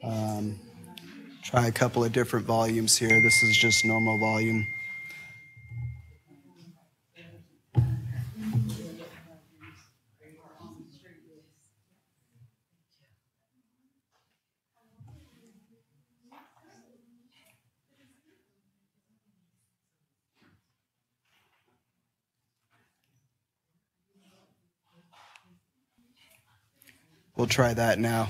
Try a couple of different volumes here. This is just normal volume. We'll try that now.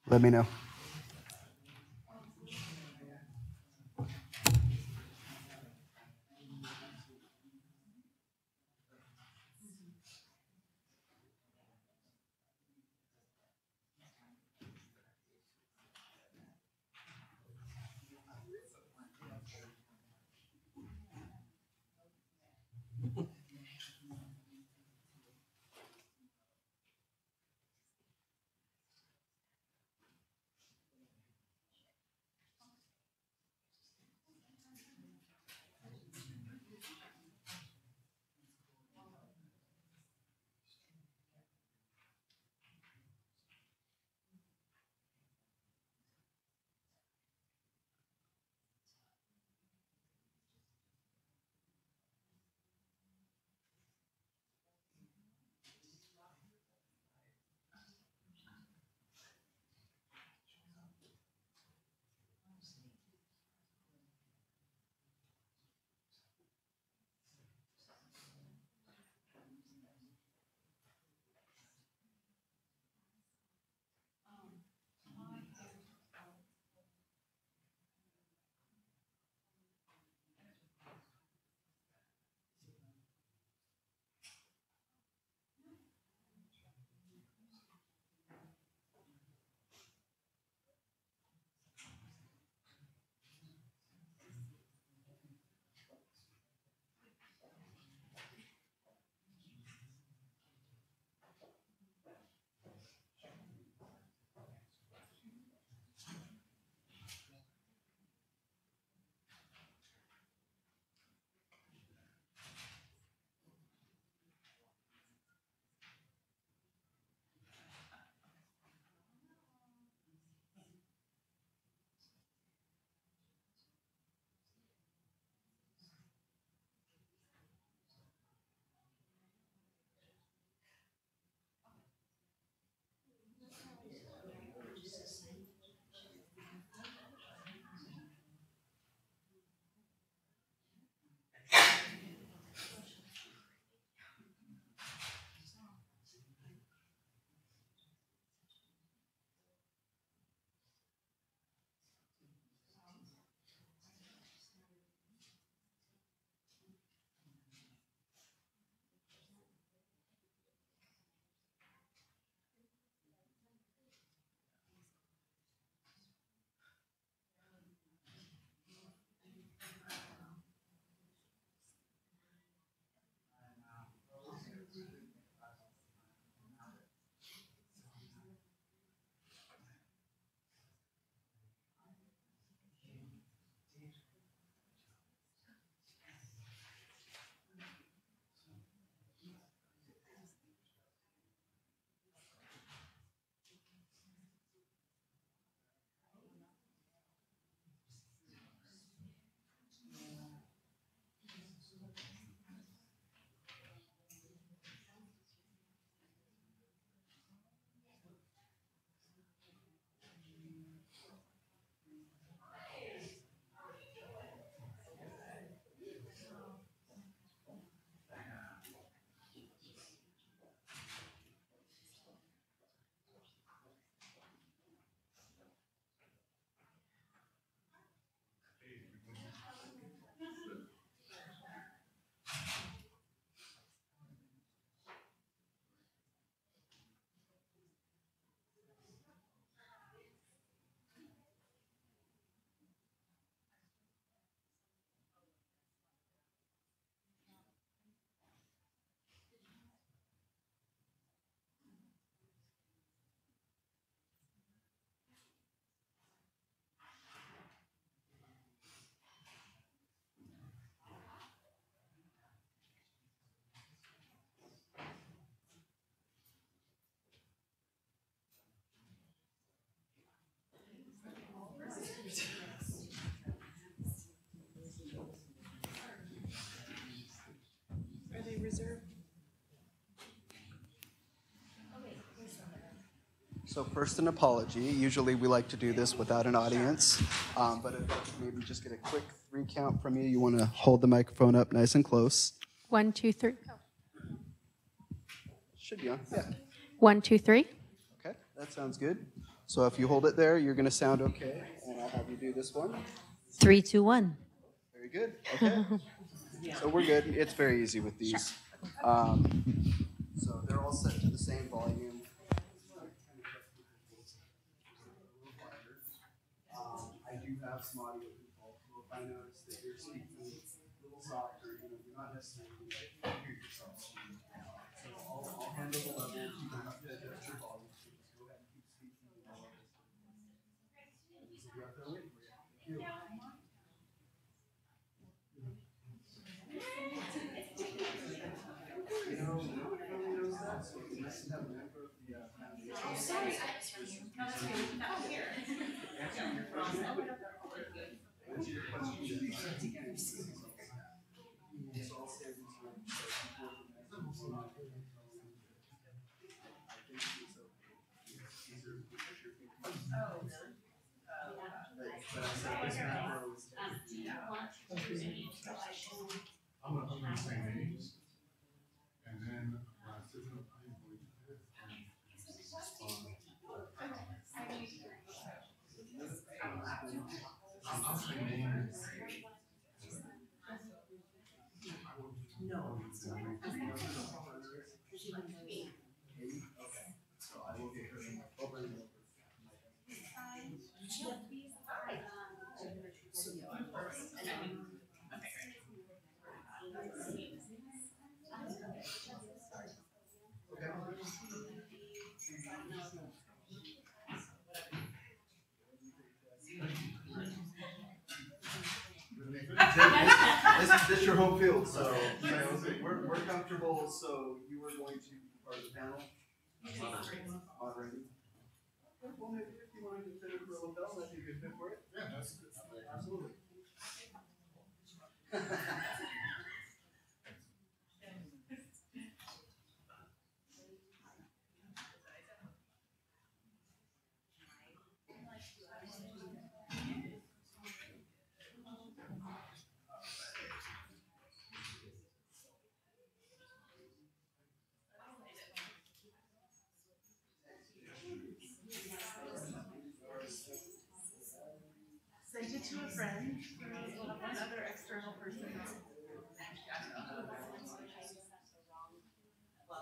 Let me know. So first, an apology. Usually we like to do this without an audience, but if I could maybe just get a quick 3 count from you. You want to hold the microphone up nice and close. 1, 2, 3. Should be on, yeah. 1, 2, 3. Okay, that sounds good. So if you hold it there, you're going to sound okay, and I'll have you do this one. 3, 2, 1. Very good, okay. So we're good. It's very easy with these. So they're all set to the same volume. I do have some audio people. If I notice that you're speaking a little softer, you're not necessarily hear yourself. So I'll handle the level. You don't have to adjust your volume. So just go ahead and keep speaking. Thank you. I'm gonna say names, and then when I sit up, I'm going to hit I'll say names. No. So I will get her over and over. This is your home field, so we're comfortable. So you are going to be part of the panel. Moderating. Well, maybe if you wanted to fit it for a lapel, that'd be a good fit for it. Yeah, that's good. Absolutely. Send it to a friend. We'll have one other external person.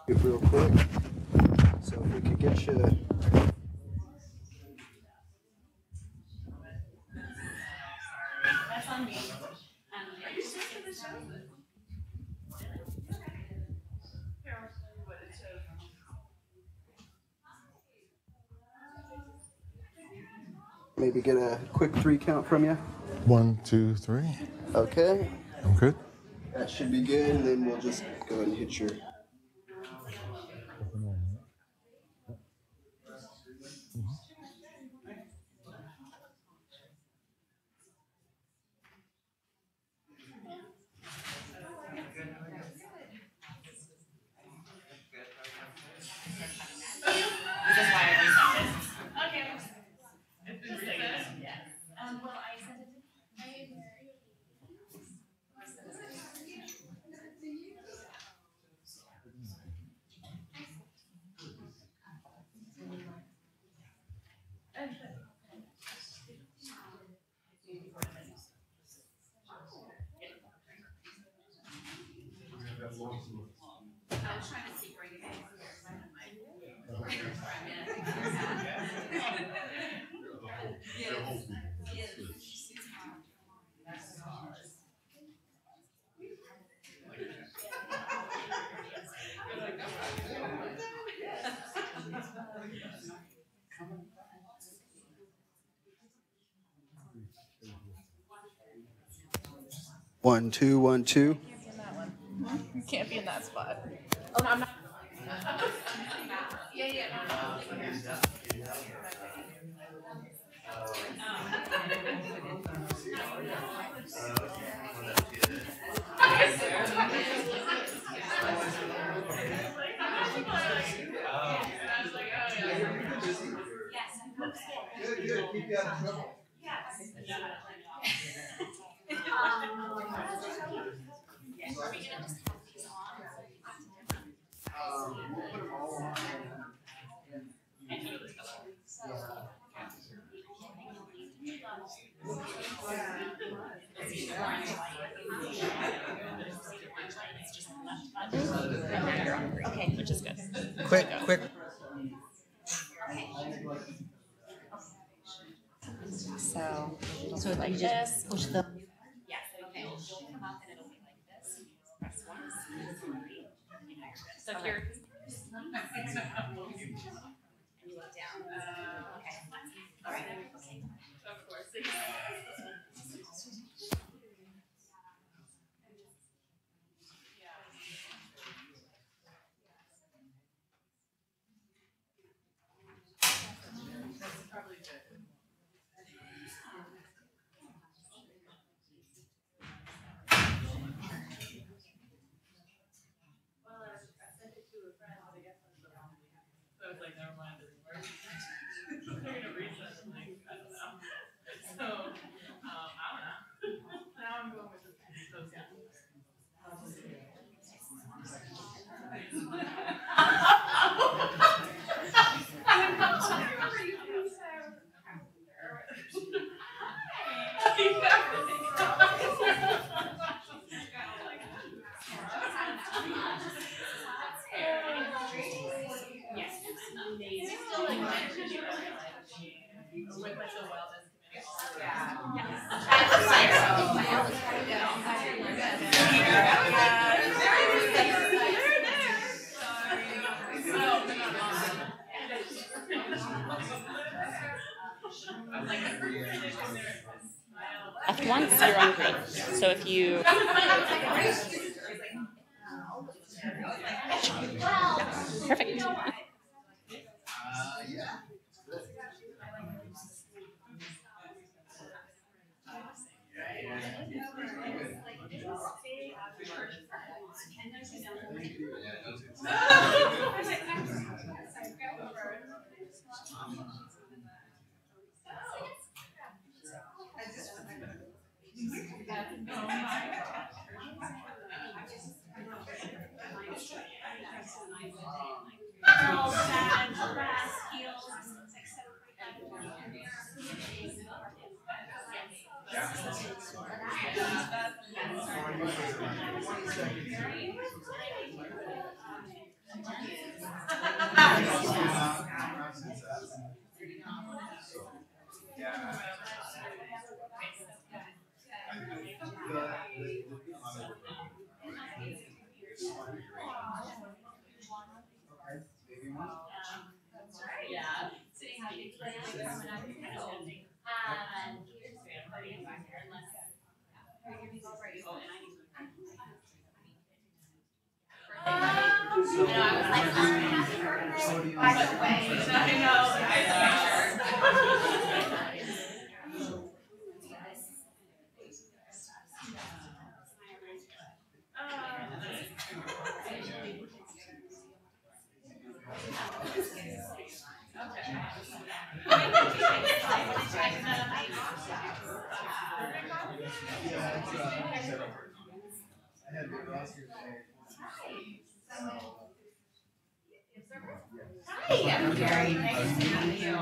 Real quick. So if we could get you. That's on me. Are you sick of the show? Here, I'll show you what it shows. Maybe get a quick 3 count from you. 1, 2, 3. Okay. I'm good. That should be good, and then we'll just go ahead and hit your. This is why I resent it. Okay. It's been resent? Yes. Well, I sent it to. I was trying to see where you guys One, two, 1, 2. You can't be in that spot. Oh, no, I'm not. Yeah. Good, good. Keep you out of trouble. We'll put them all on. Okay, which is good. Quick. So like you just push the. Yeah, so okay, it'll come up and it'll be like this. Press once. So if you're. And you look down. Okay. All right. Okay. Of course. So it's like, never mind, it doesn't work. They're gonna reset, I'm like, I don't know. So, I don't know. Now I'm going with this. So, yeah. With like the wellness Left once, you're on green. So if you. Perfect. Yeah. Hi, I'm Gary. Nice to meet you.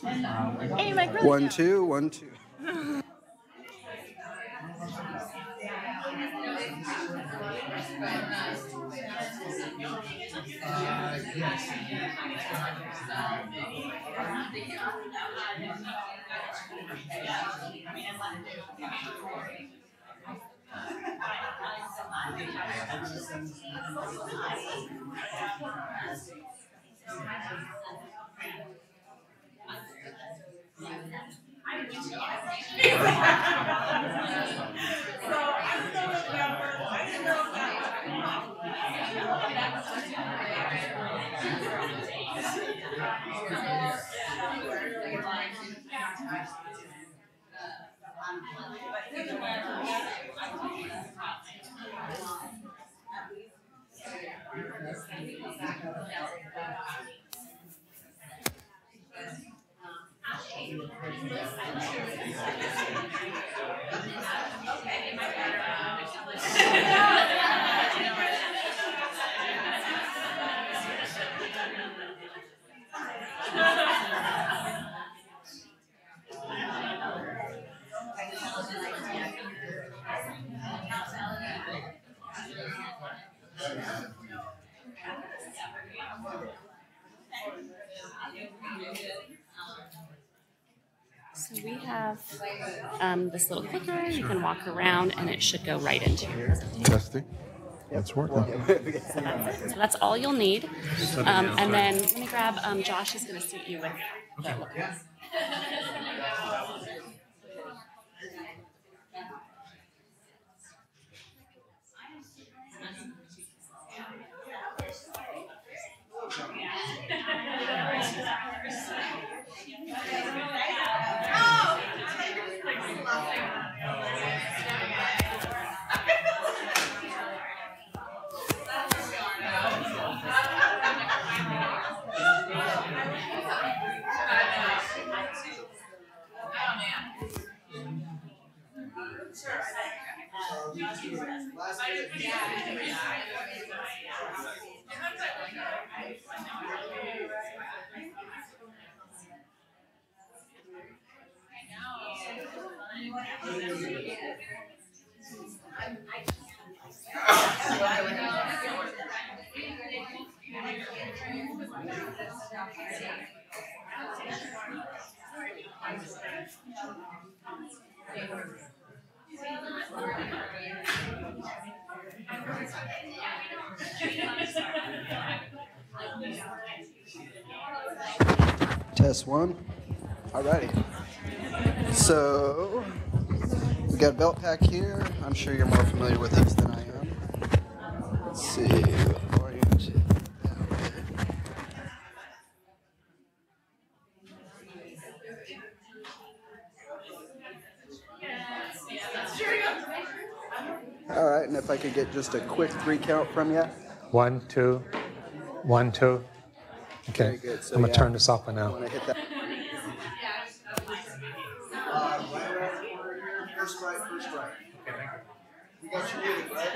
Hey, Mike, really 1, 2, 1, 2. So we have this little clicker. You can walk around, and it should go right into your. Testing. It's working. So that's it. So that's all you'll need. And then let me grab. Josh is going to seat you with. Test 1. Alrighty. So we got a belt pack here. I'm sure you're more familiar with these than I am. Let's see. Orient it that way. All right, and if I could get just a quick 3 count from you. 1, 2, 1, 2. Okay, Very good. So, I'm gonna yeah, turn this off for I now. want to hit that. First right, first right. You got your music, right?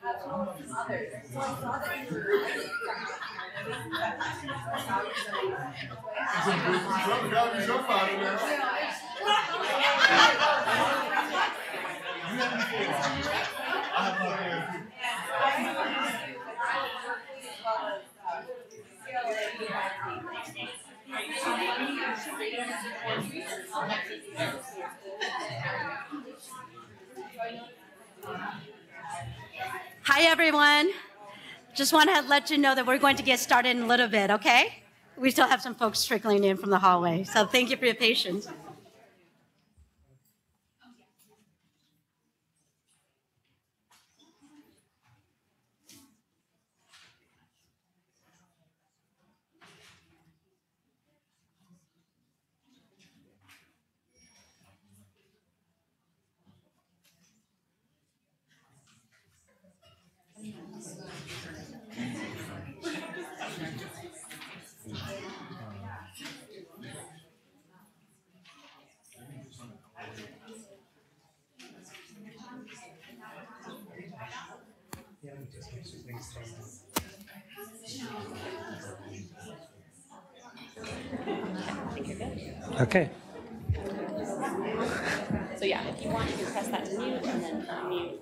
Gotta be somebody there. I have no idea. Hi, everyone. Just want to let you know that we're going to get started in a little bit, okay? We still have some folks trickling in from the hallway, so thank you for your patience. Okay. So yeah, if you want, you can press that to mute and then mute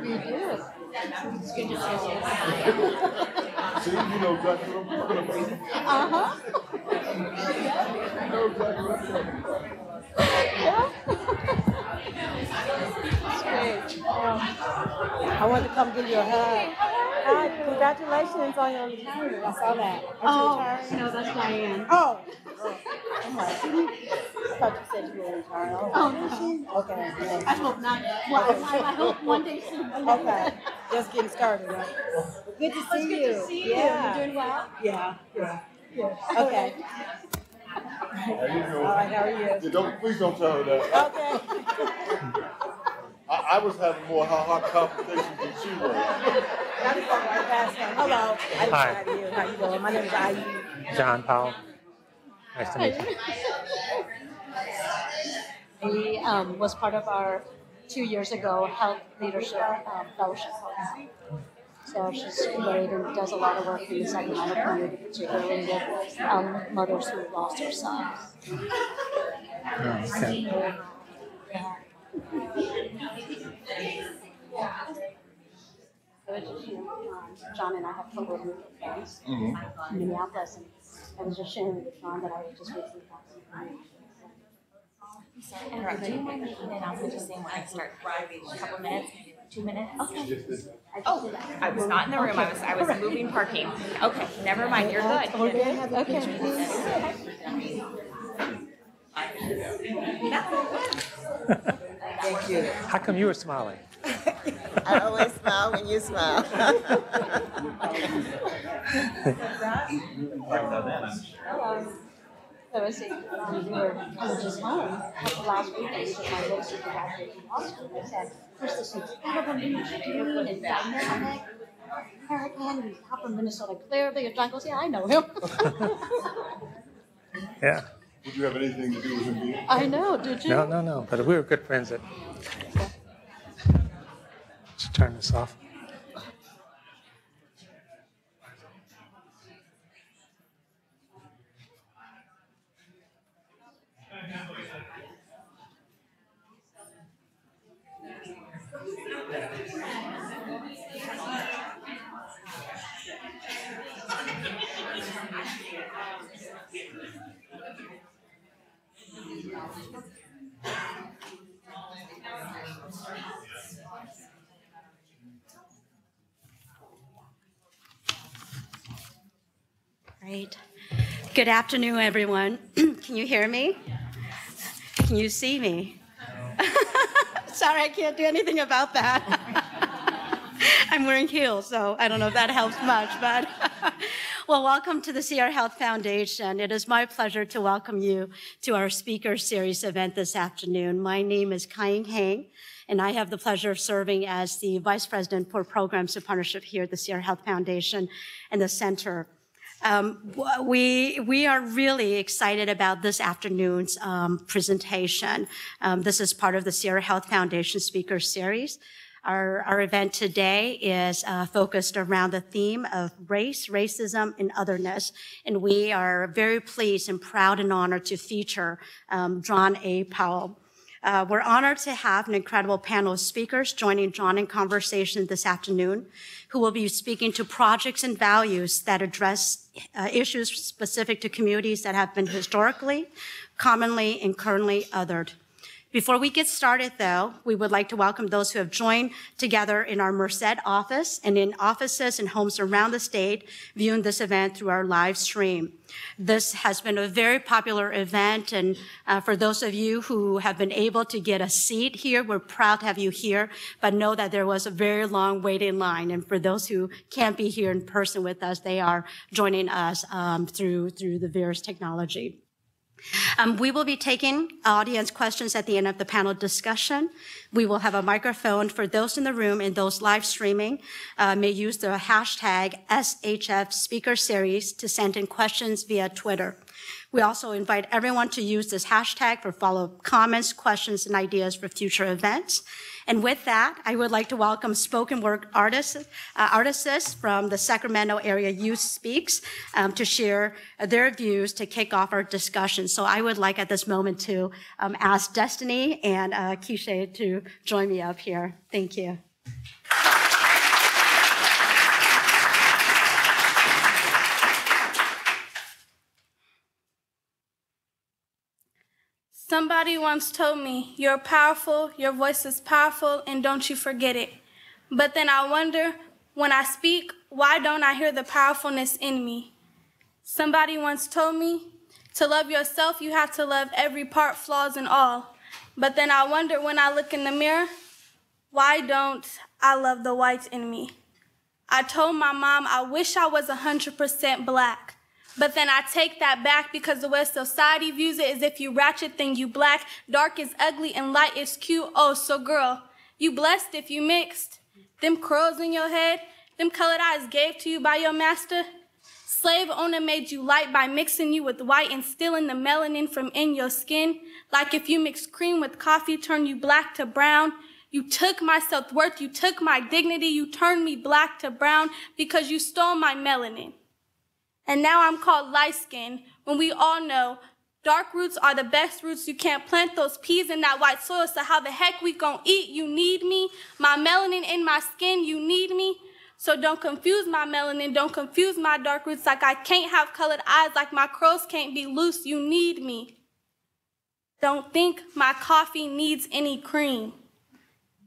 You do. It's good to see you. See, you know exactly what I'm talking about. Uh-huh. You know exactly what I'm talking about. I wanted to come give you a hug. Hi, congratulations on your retirement. I saw that. Oh, no, that's Diane. Oh, I'm like, I thought you said you were retired. Oh, no. Okay. I hope not. Well, I hope one day soon. Okay. Just getting started, right? Good to see you. Good to see you. Yeah. You doing well? Yeah. Okay. There you go. All right, how are you? Please don't tell her that. Okay. I was having more hot conversations than she was. Hello. I just Hi. got you. How you doing? My name is Ayu. John Powell. Nice to meet you. He was part of our 2 years ago health leadership fellowship program. So she's great and does a lot of work in the Sacramento community, particularly with mothers who lost their sons. Oh, okay. John and I have co-worked with friends in Minneapolis, and I was just sharing with John that I was just recently got some Sorry to interrupt. Do you mind making an announcement just saying when I start? A couple minutes, 2 minutes? Okay. Oh, I was not in the room. I was moving parking. Okay, never mind. You're good. Okay. Thank you. How come you were smiling? I always smile when you smile. So I see, we were just home last week, and took my little supervisor to hospital. I said, "There's this incredible new student and dynamic American, he's not from Minnesota, clearly." And John goes, "Yeah, I know him." Yeah. Would you have anything to do with him being? I know, did you? No. But we were good friends. Should turn this off. Great. Good afternoon, everyone. Can you hear me? Can you see me? Sorry, I can't do anything about that. I'm wearing heels, so I don't know if that helps much. But Well, welcome to the Sierra Health Foundation. It is my pleasure to welcome you to our speaker series event this afternoon. My name is Kai Hang, and I have the pleasure of serving as the Vice President for Programs and Partnership here at the Sierra Health Foundation and the Center. We are really excited about this afternoon's presentation. This is part of the Sierra Health Foundation Speaker Series. Our event today is focused around the theme of race, racism, and otherness. And we are very pleased and proud and honored to feature John A. Powell. We're honored to have an incredible panel of speakers joining John in conversation this afternoon, who will be speaking to projects and values that address issues specific to communities that have been historically, commonly, and currently othered. Before we get started, though, we would like to welcome those who have joined together in our Merced office and in offices and homes around the state viewing this event through our live stream. This has been a very popular event, and for those of you who have been able to get a seat here, we're proud to have you here, but know that there was a very long waiting line. And for those who can't be here in person with us, they are joining us through the various technology. We will be taking audience questions at the end of the panel discussion. We will have a microphone for those in the room, and those live streaming may use the hashtag SHF Speaker Series to send in questions via Twitter. We also invite everyone to use this hashtag for follow-up comments, questions, and ideas for future events. And with that, I would like to welcome spoken word artists from the Sacramento Area Youth Speaks to share their views to kick off our discussion. So I would like at this moment to ask Destiny and Keisha to join me up here. Thank you. Somebody once told me, you're powerful, your voice is powerful, and don't you forget it. But then I wonder, when I speak, why don't I hear the powerfulness in me? Somebody once told me, to love yourself, you have to love every part, flaws and all. But then I wonder, when I look in the mirror, why don't I love the white in me? I told my mom I wish I was 100% black. But then I take that back because the way society views it is if you ratchet, then you black. Dark is ugly and light is cute. Oh, so girl, you blessed if you mixed. Them curls in your head, them colored eyes gave to you by your master. Slave owner made you light by mixing you with white and stealing the melanin from in your skin. Like if you mix cream with coffee, turn you black to brown. You took my self-worth, you took my dignity, you turned me black to brown because you stole my melanin. And now I'm called light-skinned, when we all know dark roots are the best roots. You can't plant those peas in that white soil, so how the heck we gonna eat? You need me. My melanin in my skin, you need me. So don't confuse my melanin, don't confuse my dark roots like I can't have colored eyes, like my curls can't be loose. You need me. Don't think my coffee needs any cream.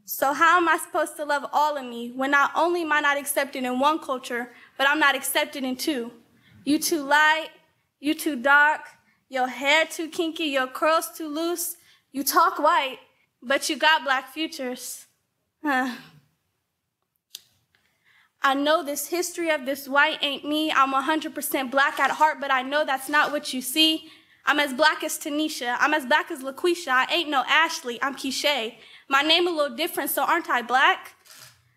So how am I supposed to love all of me when not only am I not accepted in one culture, but I'm not accepted in two? You too light, you too dark, your hair too kinky, your curls too loose. You talk white, but you got black futures. I know this history of this white ain't me. I'm 100% black at heart, but I know that's not what you see. I'm as black as Tanisha. I'm as black as LaQuisha. I ain't no Ashley. I'm Keisha. My name a little different, so aren't I black?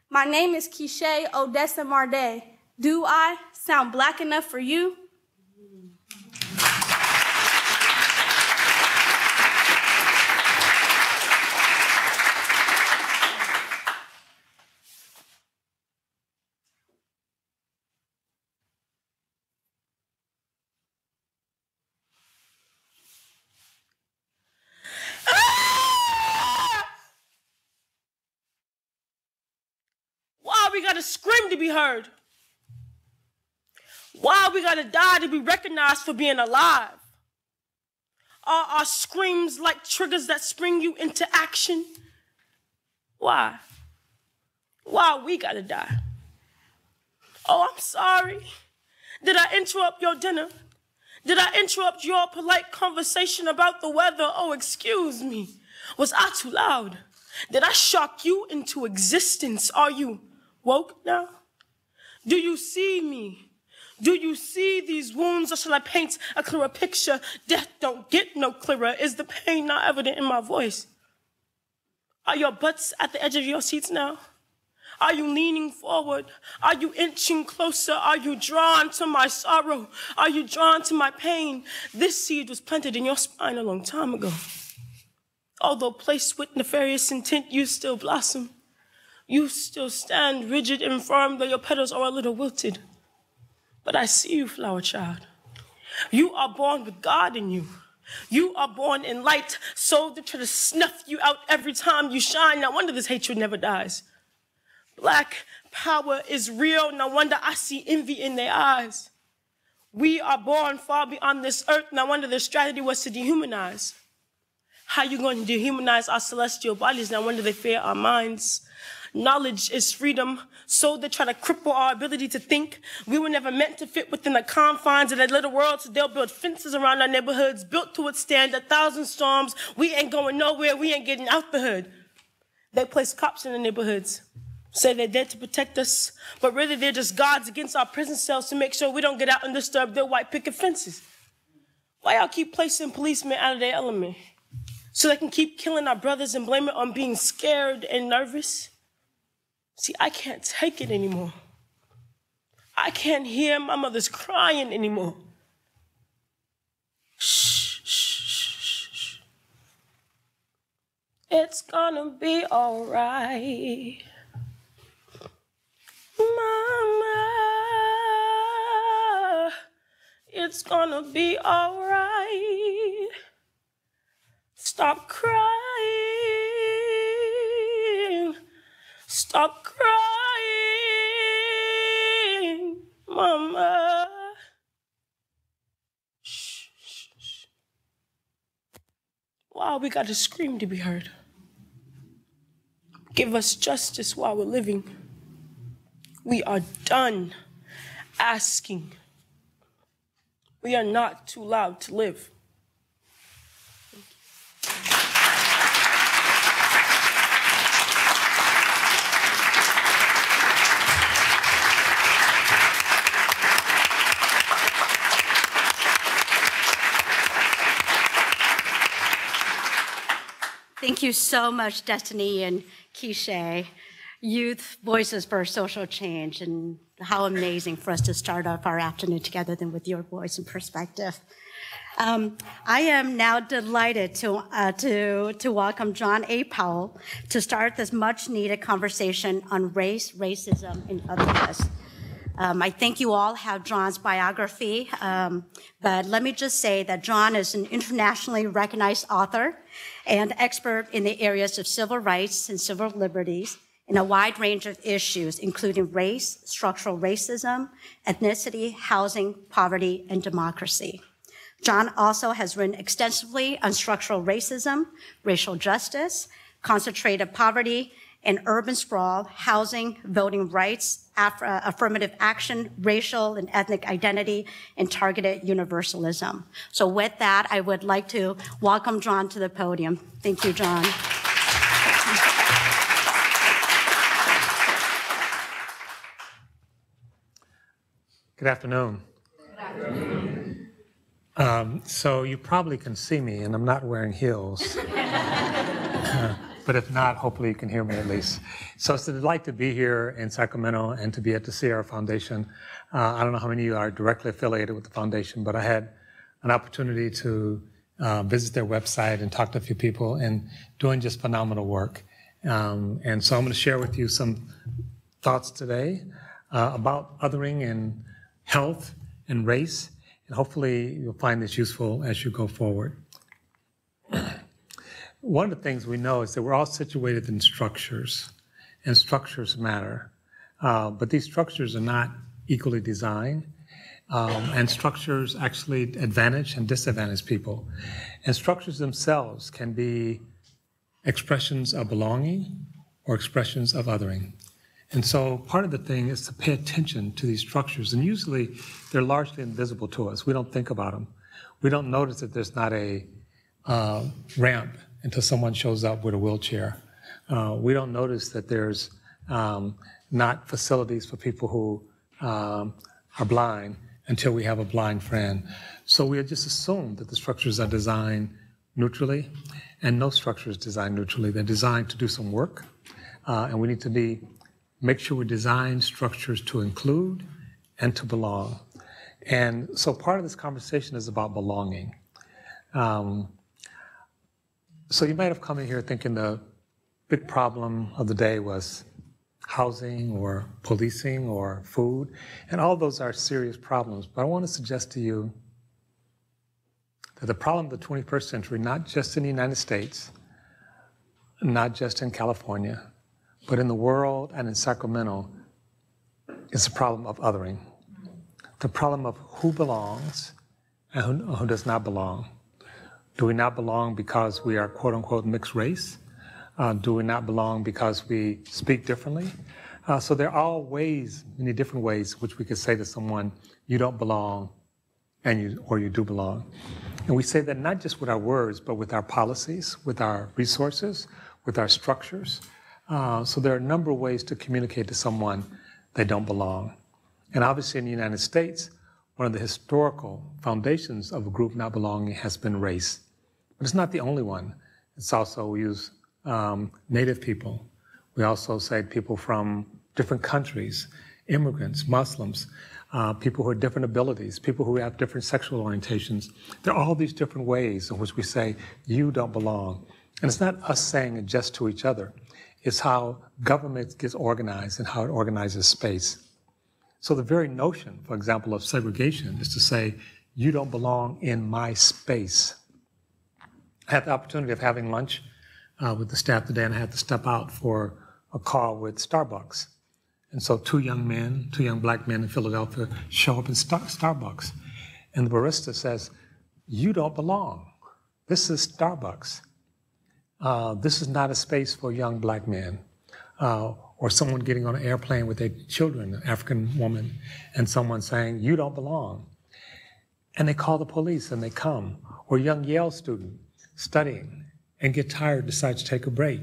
My name is Keisha Odessa Marde. Do I sound black enough for you? Why we gotta scream to be heard? Why we gotta die to be recognized for being alive? Are our screams like triggers that spring you into action? Why? Why we gotta die? Oh, I'm sorry. Did I interrupt your dinner? Did I interrupt your polite conversation about the weather? Oh, excuse me. Was I too loud? Did I shock you into existence? Are you woke now? Do you see me? Do you see these wounds, or shall I paint a clearer picture? Death don't get no clearer. Is the pain not evident in my voice? Are your butts at the edge of your seats now? Are you leaning forward? Are you inching closer? Are you drawn to my sorrow? Are you drawn to my pain? This seed was planted in your spine a long time ago. Although placed with nefarious intent, you still blossom. You still stand rigid and firm, though your petals are a little wilted. But I see you, flower child. You are born with God in you. You are born in light, so they try to snuff you out every time you shine. No wonder this hatred never dies. Black power is real. No wonder I see envy in their eyes. We are born far beyond this earth. No wonder their strategy was to dehumanize. How you going to dehumanize our celestial bodies? No wonder they fear our minds. Knowledge is freedom, so they try to cripple our ability to think. We were never meant to fit within the confines of that little world, so they'll build fences around our neighborhoods, built to withstand 1,000 storms. We ain't going nowhere, we ain't getting out the hood. They place cops in the neighborhoods, say they're there to protect us, but really they're just guards against our prison cells to make sure we don't get out and disturb their white picket fences. Why y'all keep placing policemen out of their element? So they can keep killing our brothers and blame it on being scared and nervous? See, I can't take it anymore. I can't hear my mother's crying anymore. Shh, shh, shh, shh. It's gonna be all right. Mama, it's gonna be all right. Stop crying. Stop crying, Mama. Shh, shh, shh. Why we gotta scream to be heard? Give us justice while we're living. We are done asking. We are not too loud to live. Thank you so much, Destiny and Keisha. Youth Voices for Social Change, and how amazing for us to start off our afternoon together then with your voice and perspective. I am now delighted to welcome John A. Powell to start this much-needed conversation on race, racism, and otherness. I think you all have John's biography, but let me just say that John is an internationally recognized author and expert in the areas of civil rights and civil liberties in a wide range of issues, including race, structural racism, ethnicity, housing, poverty, and democracy. John also has written extensively on structural racism, racial justice, concentrated poverty, and urban sprawl, housing, voting rights, affirmative action, racial and ethnic identity, and targeted universalism. So with that, I would like to welcome John to the podium. Thank you, John. Good afternoon. So you probably can see me, and I'm not wearing heels. But if not, hopefully you can hear me at least. So it's a delight to be here in Sacramento and to be at the Sierra Foundation. I don't know how many of you are directly affiliated with the foundation, but I had an opportunity to visit their website and talk to a few people and doing just phenomenal work. And so I'm going to share with you some thoughts today about othering and health and race, and hopefully you'll find this useful as you go forward. One of the things we know is that we're all situated in structures, and structures matter. But these structures are not equally designed, and structures actually advantage and disadvantage people. And structures themselves can be expressions of belonging or expressions of othering. And so part of the thing is to pay attention to these structures, and usually they're largely invisible to us. We don't think about them. We don't notice that there's not a ramp until someone shows up with a wheelchair. We don't notice that there's not facilities for people who are blind until we have a blind friend. So we just assume that the structures are designed neutrally, and no structure is designed neutrally. They're designed to do some work, and we need to make sure we design structures to include and to belong. And so part of this conversation is about belonging. So you might have come in here thinking the big problem of the day was housing or policing or food, and all those are serious problems. But I want to suggest to you that the problem of the 21st century, not just in the United States, not just in California, but in the world and in Sacramento, is the problem of othering. The problem of who belongs and who does not belong. Do we not belong because we are quote unquote mixed race? Do we not belong because we speak differently? So there are all ways, many different ways, which we could say to someone, you don't belong, or you do belong. And we say that not just with our words, but with our policies, with our resources, with our structures. So there are a number of ways to communicate to someone they don't belong. And obviously in the United States, one of the historical foundations of a group not belonging has been race. But it's not the only one. It's also, we use Native people. We also say people from different countries, immigrants, Muslims, people who have different abilities, people who have different sexual orientations. There are all these different ways in which we say, you don't belong. And it's not us saying it just to each other. It's how government gets organized and how it organizes space. So the very notion, for example, of segregation is to say, you don't belong in my space. I had the opportunity of having lunch with the staff today, and I had to step out for a call with Starbucks. And so two young black men in Philadelphia show up in Starbucks. And the barista says, you don't belong. This is Starbucks. This is not a space for young black men. Or someone getting on an airplane with their children, an African woman, and someone saying, you don't belong. And they call the police and they come. Or a young Yale student studying and get tired, decides to take a break.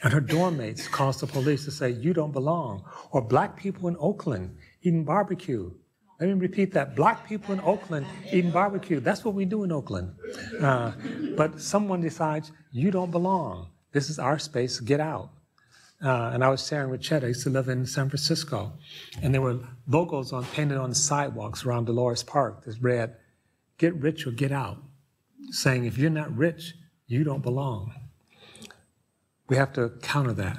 And her dorm mates calls the police to say, you don't belong. Or black people in Oakland eating barbecue. Let me repeat that. Black people in Oakland eating barbecue. That's what we do in Oakland. But someone decides, you don't belong. This is our space, get out. And I was sharing with Chet, I used to live in San Francisco, and there were logos painted on the sidewalks around Dolores Park that read, get rich or get out, saying if you're not rich, you don't belong. We have to counter that.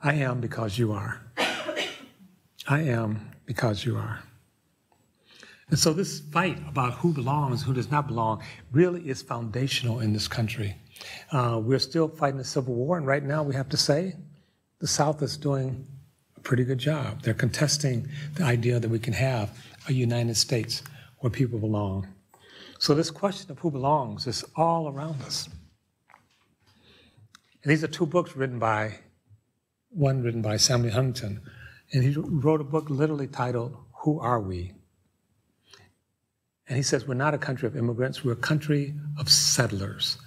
I am because you are. I am because you are. And so this fight about who belongs, who does not belong, really is foundational in this country. We're still fighting the Civil War, and right now we have to say the South is doing a pretty good job. They're contesting the idea that we can have a United States where people belong. So this question of who belongs is all around us. And these are two books one written by Samuel Huntington, and he wrote a book literally titled, Who Are We? And he says, we're not a country of immigrants, we're a country of settlers.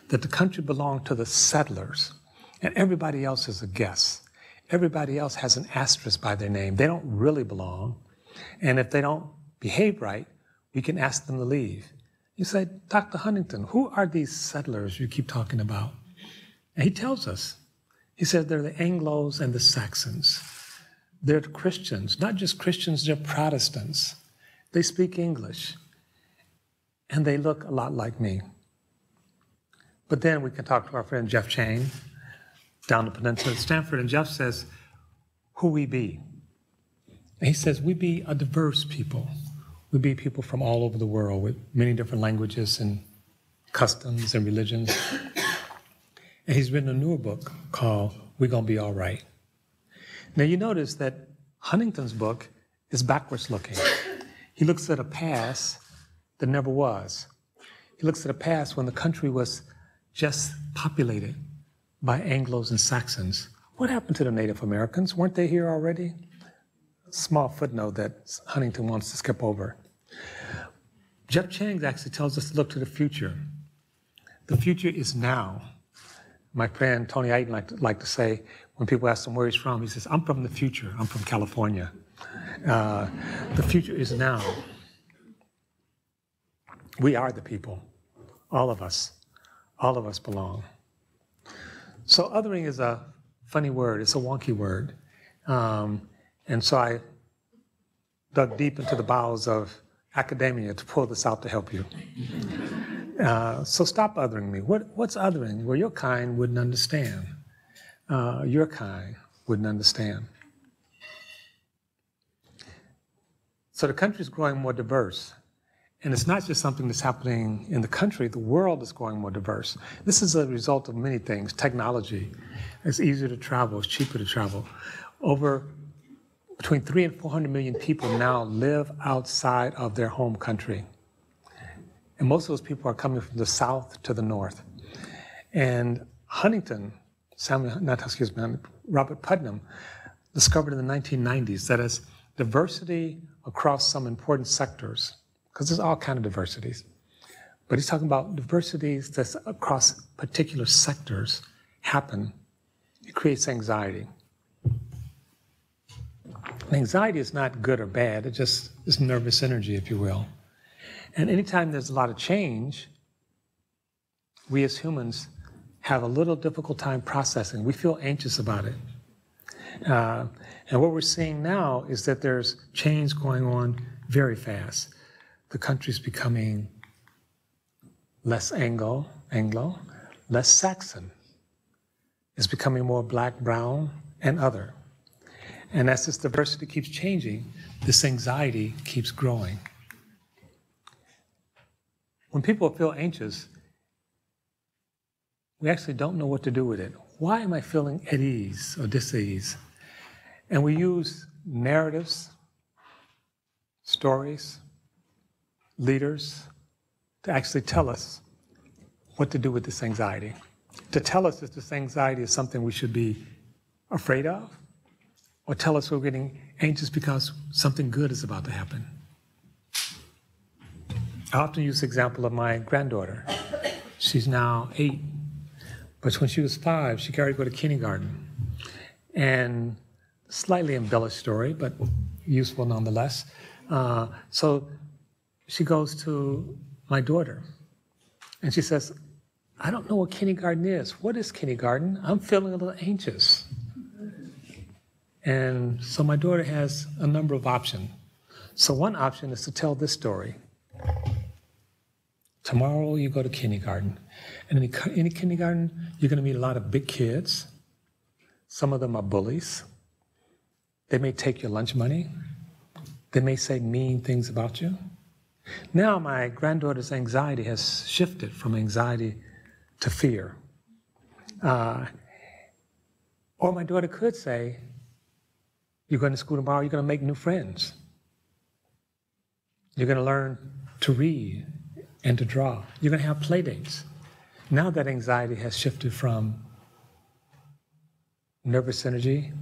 That the country belonged to the settlers, and everybody else is a guest. Everybody else has an asterisk by their name. They don't really belong, and if they don't behave right, we can ask them to leave. You say, Dr. Huntington, who are these settlers you keep talking about? And he tells us. He says they're the Anglos and the Saxons. They're the Christians, not just Christians, they're Protestants. They speak English, and they look a lot like me. But then we can talk to our friend Jeff Chang down the peninsula at Stanford, and Jeff says, who we be? And he says, we be a diverse people. We be people from all over the world with many different languages and customs and religions. And he's written a newer book called We're Gonna Be All Right. Now you notice that Huntington's book is backwards looking. He looks at a past that never was. He looks at a past when the country was just populated by Anglos and Saxons. What happened to the Native Americans? Weren't they here already? Small footnote that Huntington wants to skip over. Jeff Chang actually tells us to look to the future. The future is now. My friend Tony Ayton like to say, when people ask him where he's from, he says, I'm from the future, I'm from California. The future is now. We are the people, all of us. All of us belong. So othering is a funny word. It's a wonky word. And so I dug deep into the bowels of academia to pull this out to help you. So stop othering me. What's othering? Well, your kind wouldn't understand. Your kind wouldn't understand. So the country is growing more diverse. And it's not just something that's happening in the country, the world is growing more diverse. This is a result of many things. Technology. It's easier to travel, it's cheaper to travel. Between 300 and 400 million people now live outside of their home country. And most of those people are coming from the south to the north. And Robert Putnam discovered in the 1990s that as diversity across some important sectors, because there's all kinds of diversities, but he's talking about diversities that's across particular sectors happen, it creates anxiety. And anxiety is not good or bad, it just is nervous energy, if you will. And anytime there's a lot of change, we as humans have a little difficult time processing. We feel anxious about it. And what we're seeing now is that there's change going on very fast. The country's becoming less Anglo, less Saxon. It's becoming more black, brown, and other. And as this diversity keeps changing, this anxiety keeps growing. When people feel anxious, we actually don't know what to do with it. Why am I feeling at ease or dis-ease? And we use narratives, stories, leaders to actually tell us what to do with this anxiety. To tell us that this anxiety is something we should be afraid of, or tell us we're getting anxious because something good is about to happen. I often use the example of my granddaughter. She's now 8, but when she was 5, she carried her to go to kindergarten. And slightly embellished story, but useful nonetheless. So she goes to my daughter, and she says, I don't know what kindergarten is. What is kindergarten? I'm feeling a little anxious. And so my daughter has a number of options. So one option is to tell this story. Tomorrow you go to kindergarten. And in kindergarten, you're going to meet a lot of big kids. Some of them are bullies. They may take your lunch money. They may say mean things about you. Now my granddaughter's anxiety has shifted from anxiety to fear. Or my daughter could say, you're going to school tomorrow, you're going to make new friends. You're going to learn to read and to draw. You're going to have play dates. Now that anxiety has shifted from nervous energy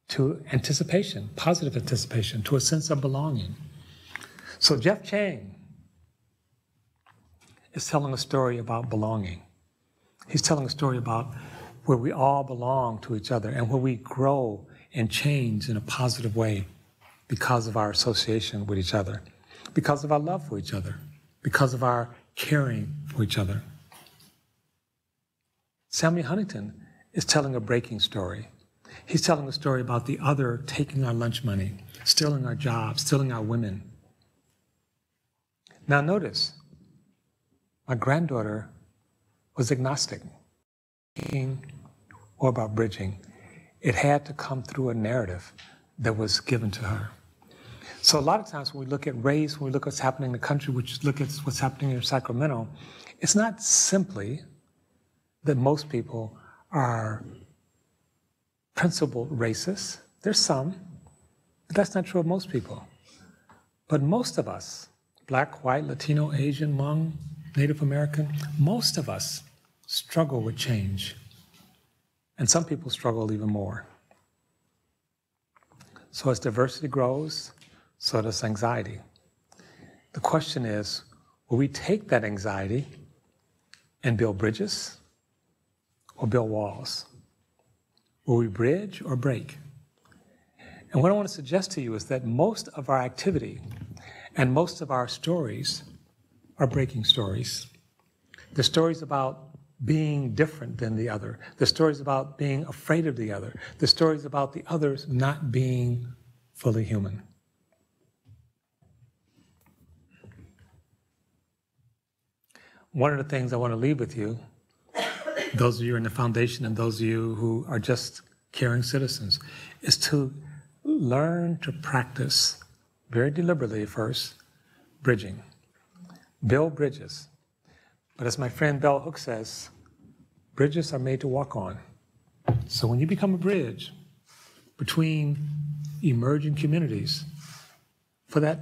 to anticipation, positive anticipation, to a sense of belonging. So Jeff Chang is telling a story about belonging. He's telling a story about where we all belong to each other and where we grow and change in a positive way because of our association with each other, because of our love for each other, because of our caring for each other. Samuel Huntington is telling a breaking story. He's telling a story about the other taking our lunch money, stealing our jobs, stealing our women. Now notice, my granddaughter was agnostic, or about bridging. It had to come through a narrative that was given to her. So a lot of times when we look at race, when we look at what's happening in the country, which look at what's happening in Sacramento, it's not simply that most people are principled racists. There's some, but that's not true of most people. But most of us, Black, white, Latino, Asian, Hmong, Native American, most of us struggle with change. And some people struggle even more. So as diversity grows, so does anxiety. The question is, will we take that anxiety and build bridges or build walls? Will we bridge or break? And what I want to suggest to you is that most of our activity and most of our stories are breaking stories. The stories about being different than the other. The stories about being afraid of the other. The stories about the others not being fully human. One of the things I want to leave with you, those of you in the foundation and those of you who are just caring citizens, is to learn to practice very deliberately at first, bridging. Build bridges. But as my friend Bell Hooks says, bridges are made to walk on. So when you become a bridge between emerging communities, for that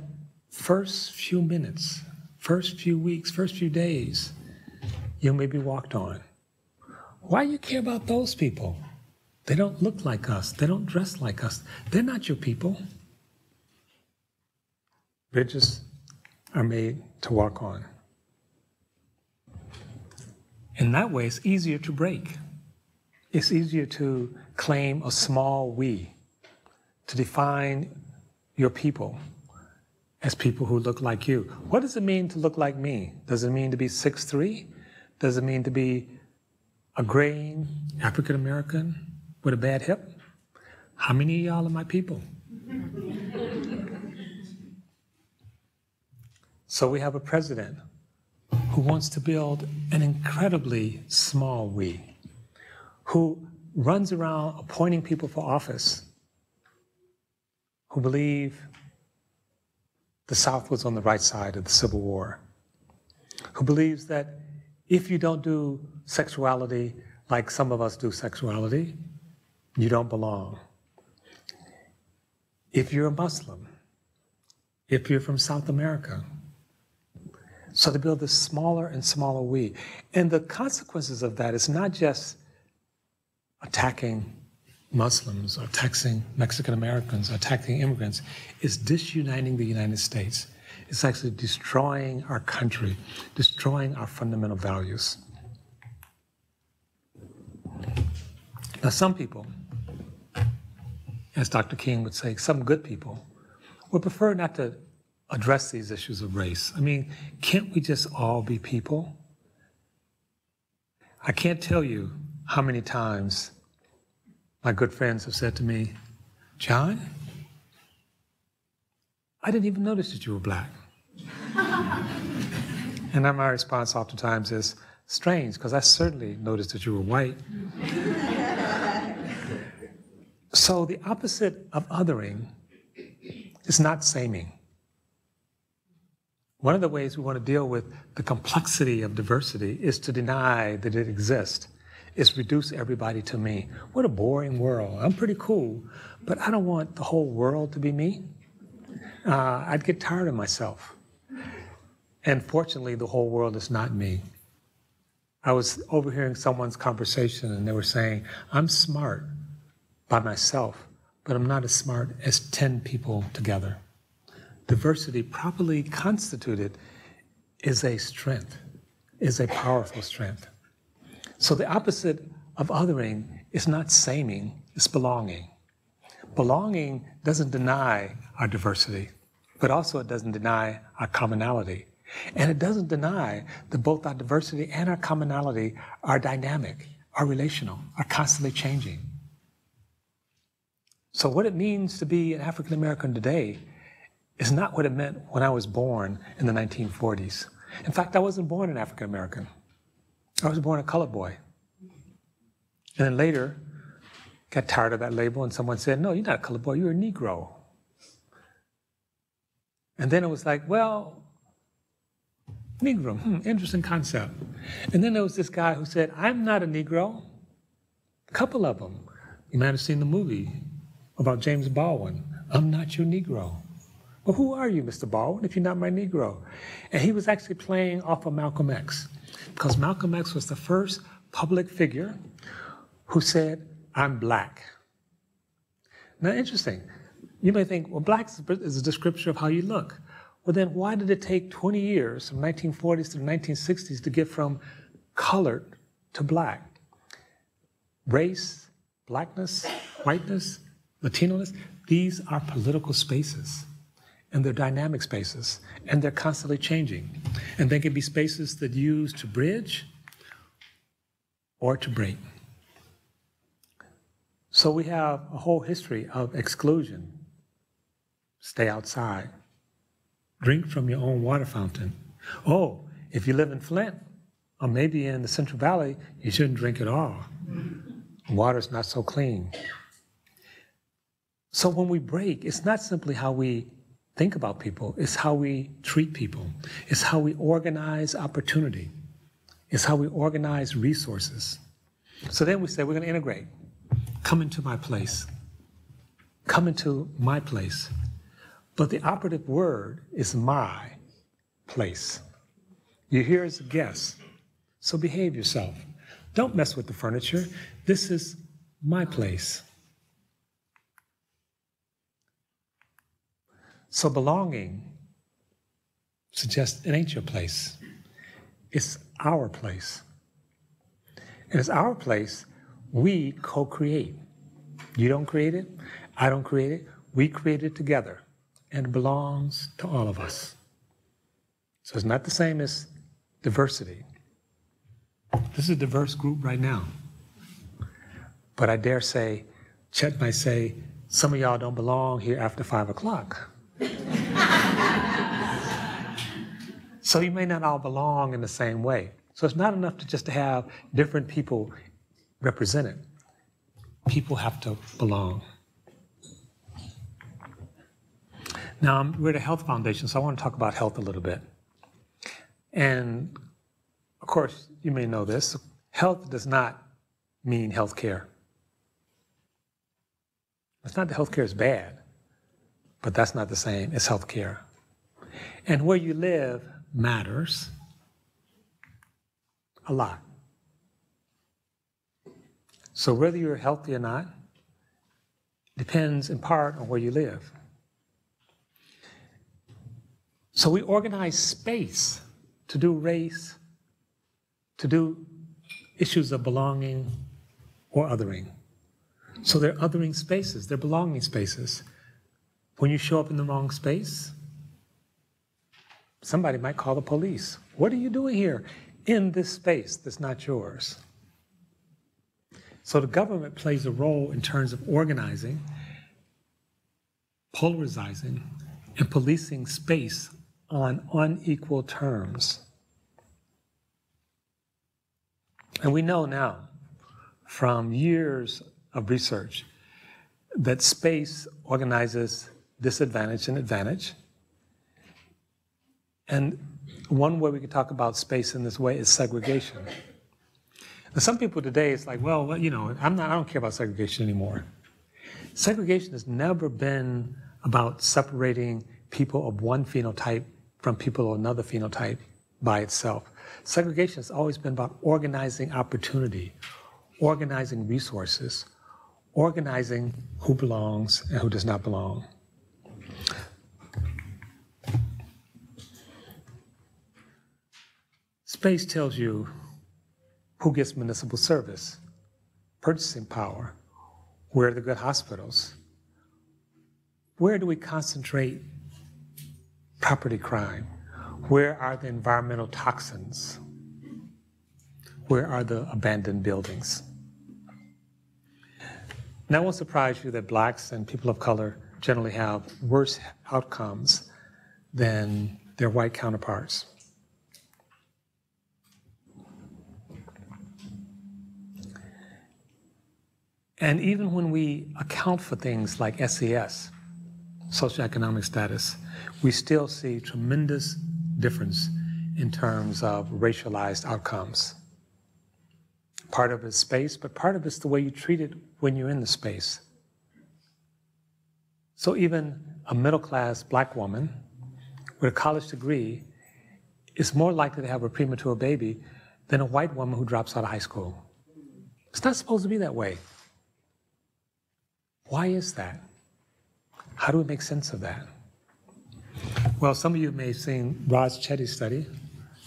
first few minutes, first few weeks, first few days, you may be walked on. Why do you care about those people? They don't look like us. They don't dress like us. They're not your people. Bridges are made to walk on. In that way, it's easier to break. It's easier to claim a small we, to define your people as people who look like you. What does it mean to look like me? Does it mean to be 6'3"? Does it mean to be a graying African American with a bad hip? How many of y'all are my people? So we have a president who wants to build an incredibly small we, who runs around appointing people for office, who believe the South was on the right side of the Civil War, who believes that if you don't do sexuality like some of us do sexuality, you don't belong. If you're a Muslim, if you're from South America. So to build this smaller and smaller we. And the consequences of that is not just attacking Muslims, or attacking Mexican Americans, or attacking immigrants. It's disuniting the United States. It's actually destroying our country, destroying our fundamental values. Now some people, as Dr. King would say, some good people, would prefer not to address these issues of race. I mean, can't we just all be people? I can't tell you how many times my good friends have said to me, John, I didn't even notice that you were black. And my response oftentimes is, strange, because I certainly noticed that you were white. So the opposite of othering is not saming. One of the ways we want to deal with the complexity of diversity is to deny that it exists. It's reduce everybody to me. What a boring world. I'm pretty cool, but I don't want the whole world to be me. I'd get tired of myself. And fortunately, the whole world is not me. I was overhearing someone's conversation and they were saying, I'm smart by myself, but I'm not as smart as 10 people together. Diversity, properly constituted, is a strength, is a powerful strength. So the opposite of othering is not saming, it's belonging. Belonging doesn't deny our diversity, but also it doesn't deny our commonality. And it doesn't deny that both our diversity and our commonality are dynamic, are relational, are constantly changing. So what it means to be an African American today is not what it meant when I was born in the 1940s. In fact, I wasn't born an African American. I was born a colored boy. And then later, got tired of that label and someone said, no, you're not a colored boy, you're a Negro. And then it was like, well, Negro, interesting concept. And then there was this guy who said, I'm not a Negro. A couple of them. You might have seen the movie about James Baldwin. I'm not your Negro. Well, who are you, Mr. Baldwin, if you're not my Negro? And he was actually playing off of Malcolm X, because Malcolm X was the first public figure who said, I'm black. Now, interesting. You may think, well, black is a description of how you look. Well, then why did it take 20 years, from 1940s to the 1960s, to get from colored to black? Race, blackness, whiteness, Latinoness, These are political spaces, and they're dynamic spaces, and they're constantly changing. And they can be spaces that use to bridge or to break. So we have a whole history of exclusion. Stay outside. Drink from your own water fountain. Oh, if you live in Flint, or maybe in the Central Valley, you shouldn't drink at all. Water's not so clean. So when we break, it's not simply how we think about people, it's how we treat people. It's how we organize opportunity. It's how we organize resources. So then we say, we're going to integrate. Come into my place. Come into my place. But the operative word is my place. You're here as a guest, so behave yourself. Don't mess with the furniture. This is my place. So belonging suggests it ain't your place. It's our place. And it's our place we co-create. You don't create it, I don't create it, we create it together. And it belongs to all of us. So it's not the same as diversity. This is a diverse group right now. But I dare say, Chet might say, some of y'all don't belong here after 5 o'clock. So you may not all belong in the same way. So it's not enough to have different people represented. People have to belong. Now, we're at a health foundation, so I want to talk about health a little bit. And, of course, you may know this. Health does not mean health care. It's not that health care is bad, but that's not the same as health care. And where you live matters a lot. So whether you're healthy or not depends in part on where you live. So we organize space to do race, to do issues of belonging or othering. So they're othering spaces, they're belonging spaces. When you show up in the wrong space, somebody might call the police. What are you doing here in this space that's not yours? So the government plays a role in terms of organizing, polarizing, and policing space on unequal terms. And we know now from years of research that space organizes disadvantage and advantage. And one way we can talk about space in this way is segregation. Now, some people today, it's like, well, you know, I don't care about segregation anymore. Segregation has never been about separating people of one phenotype from people of another phenotype by itself. Segregation has always been about organizing opportunity, organizing resources, organizing who belongs and who does not belong. Space tells you who gets municipal service, purchasing power, where are the good hospitals, where do we concentrate property crime, where are the environmental toxins, where are the abandoned buildings. Now, it won't surprise you that blacks and people of color generally have worse outcomes than their white counterparts. And even when we account for things like SES, socioeconomic status, we still see tremendous difference in terms of racialized outcomes. Part of it's space, but part of it's the way you treat it when you're in the space. So even a middle-class black woman with a college degree is more likely to have a premature baby than a white woman who drops out of high school. It's not supposed to be that way. Why is that? How do we make sense of that? Well, some of you may have seen Raj Chetty's study.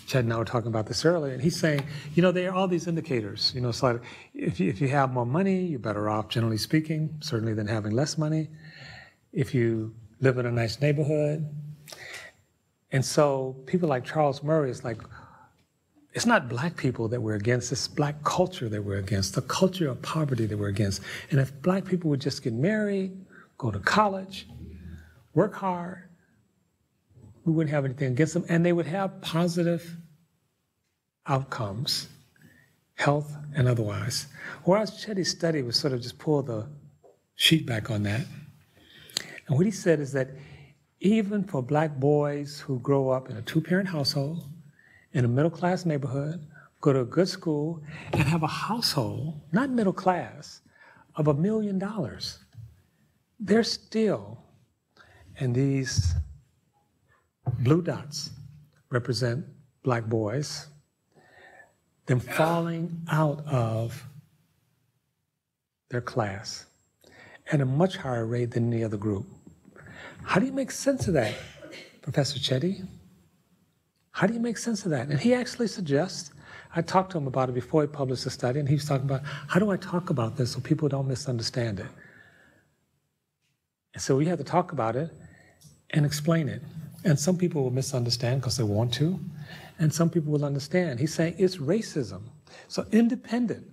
Chet and I were talking about this earlier, and he's saying, you know, there are all these indicators. You know, it's like if you have more money, you're better off, generally speaking, certainly than having less money. if you live in a nice neighborhood. And so people like Charles Murray is like, it's not black people that we're against, it's black culture that we're against, the culture of poverty that we're against. And if black people would just get married, go to college, work hard, we wouldn't have anything against them, and they would have positive outcomes, health and otherwise. Whereas Chetty's study was sort of just pull the sheet back on that. And what he said is that even for black boys who grow up in a two-parent household, in a middle-class neighborhood, go to a good school, and have a household, not middle class, of $1 million, they're still, and these blue dots represent black boys, them falling out of their class at a much higher rate than any other group. How do you make sense of that, Professor Chetty? How do you make sense of that? And he actually suggests, I talked to him about it before he published the study, and he was talking about, how do I talk about this so people don't misunderstand it? And so we have to talk about it and explain it. And some people will misunderstand because they want to, and some people will understand. He's saying it's racism. So independent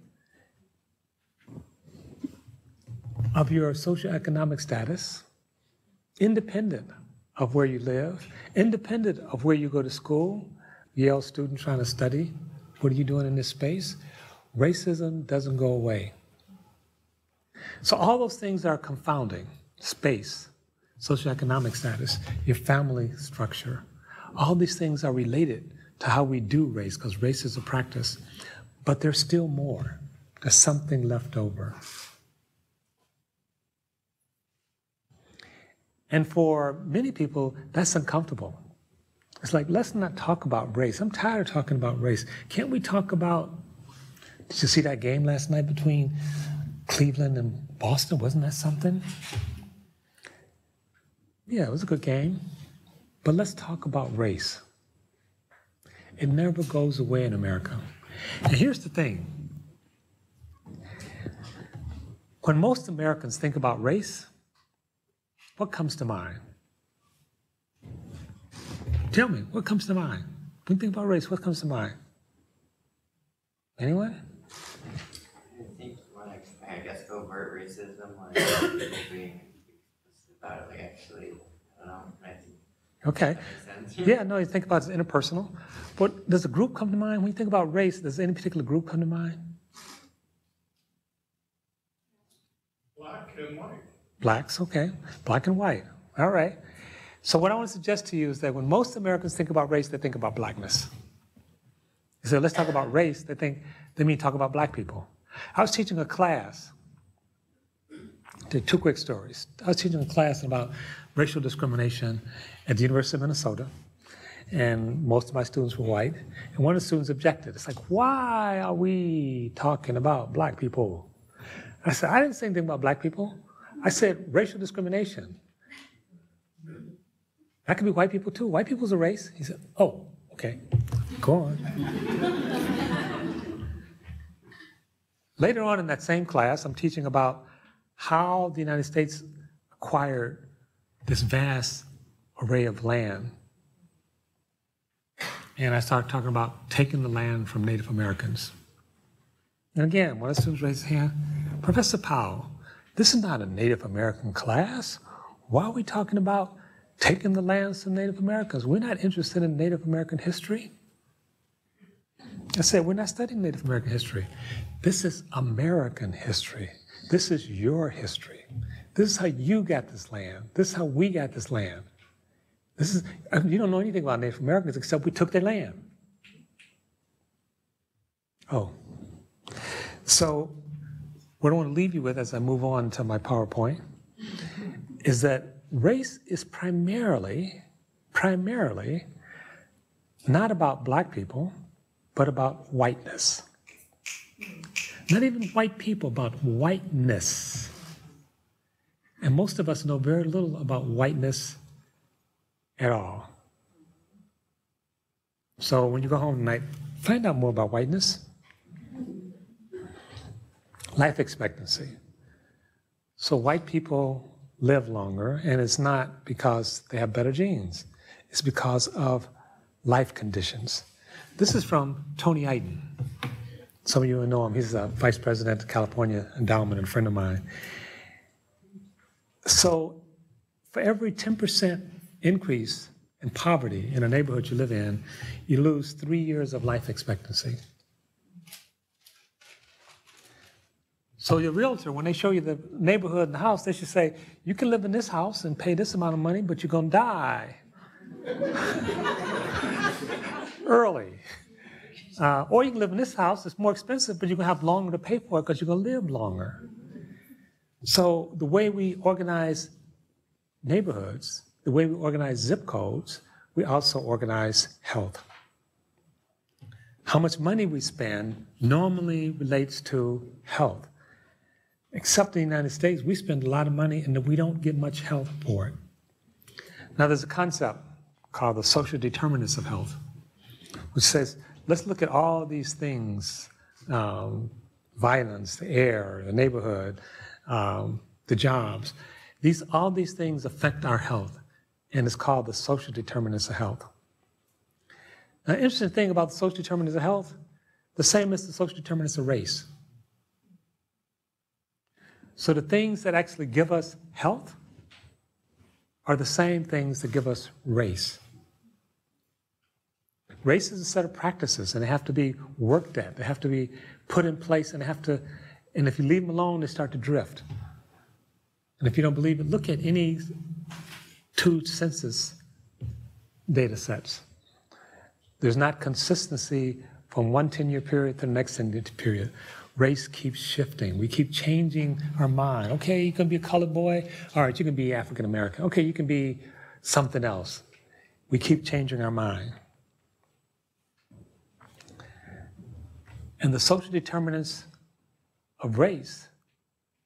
of your socioeconomic status, independent of where you live, independent of where you go to school, Yale student trying to study, what are you doing in this space? Racism doesn't go away. So all those things are confounding. Space, socioeconomic status, your family structure, all these things are related to how we do race, because race is a practice, but there's still more. There's something left over. And for many people, that's uncomfortable. It's like, let's not talk about race. I'm tired of talking about race. Can't we talk about, did you see that game last night between Cleveland and Boston? Wasn't that something? Yeah, it was a good game. But let's talk about race. It never goes away in America. And here's the thing. When most Americans think about race, what comes to mind? Tell me, what comes to mind? When you think about race, what comes to mind? Anyone? I think like, I guess overt racism, like people being explicit about it, like actually, I don't know, I think Okay. that makes sense. Yeah, no, you think about it as interpersonal. But does a group come to mind? When you think about race, does any particular group come to mind? Black and white. Blacks, okay. Black and white. All right. So what I want to suggest to you is that when most Americans think about race, they think about blackness. So let's talk about race, they mean talk about black people. I was teaching a class, two quick stories. I was teaching a class about racial discrimination at the University of Minnesota, and most of my students were white, and one of the students objected. It's like, why are we talking about black people? I said, I didn't say anything about black people. I said racial discrimination. That could be white people too. White people's a race. He said, oh, okay, go on. Later on in that same class, I'm teaching about how the United States acquired this vast array of land. And I started talking about taking the land from Native Americans. And again, one of the students raised his hand, Professor Powell, this is not a Native American class. Why are we talking about taking the lands from Native Americans? We're not interested in Native American history. I said, we're not studying Native American history. This is American history. This is your history. This is how you got this land. This is how we got this land. You don't know anything about Native Americans except we took their land. Oh. So what I want to leave you with as I move on to my PowerPoint is that race is primarily not about black people, but about whiteness. Not even white people, about whiteness. And most of us know very little about whiteness at all. So when you go home tonight, find out more about whiteness. Life expectancy. So white people live longer, and it's not because they have better genes. It's because of life conditions. This is from Tony Ayton. Some of you will know him. He's a vice president of California Endowment and a friend of mine. So for every 10% increase in poverty in a neighborhood you live in, you lose 3 years of life expectancy. So your realtor, when they show you the neighborhood and the house, they should say, you can live in this house and pay this amount of money, but you're going to die early. Or you can live in this house, it's more expensive, but you're going to have longer to pay for it because you're going to live longer. So the way we organize neighborhoods, the way we organize zip codes, we also organize health. How much money we spend normally relates to health. Except in the United States, we spend a lot of money and we don't get much health for it. Now there's a concept called the social determinants of health, which says, let's look at all these things, violence, the air, the neighborhood, the jobs. All these things affect our health, and it's called the social determinants of health. Now, the interesting thing about the social determinants of health, the same as the social determinants of race. So the things that actually give us health are the same things that give us race. Race is a set of practices, and they have to be worked at. They have to be put in place, and and if you leave them alone, they start to drift. And if you don't believe it, look at any 2 census data sets. There's not consistency from one 10-year period to the next 10-year period. Race keeps shifting. We keep changing our mind. Okay, you can be a colored boy. All right, you can be African American. Okay, you can be something else. We keep changing our mind. And the social determinants of race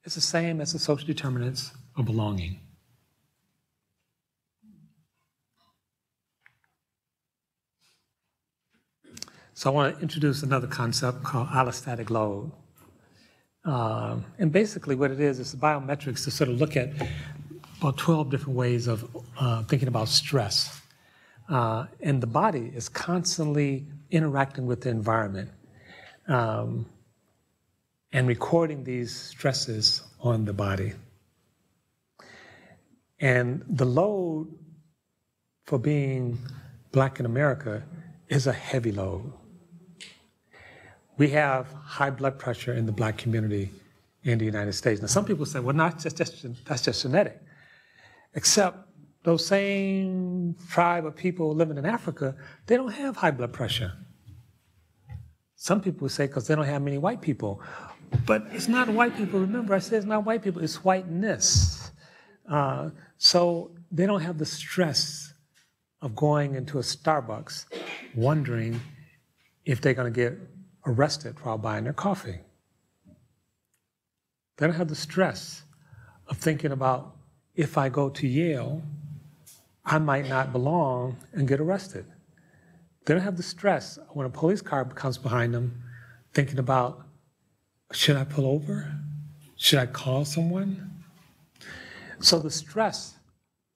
is the same as the social determinants of belonging. So I want to introduce another concept called allostatic load. And basically what it is the biometrics to sort of look at about 12 different ways of thinking about stress. And the body is constantly interacting with the environment and recording these stresses on the body. And the load for being Black in America is a heavy load. We have high blood pressure in the Black community in the United States. Now, some people say, well, that's just genetic. Except those same tribe of people living in Africa, they don't have high blood pressure. Some people say because they don't have many white people. But it's not white people. Remember, I said it's not white people, it's whiteness. So they don't have the stress of going into a Starbucks wondering if they're going to get arrested while buying their coffee. They don't have the stress of thinking about, if I go to Yale, I might not belong and get arrested. They don't have the stress when a police car comes behind them thinking about, should I pull over? Should I call someone? So the stress,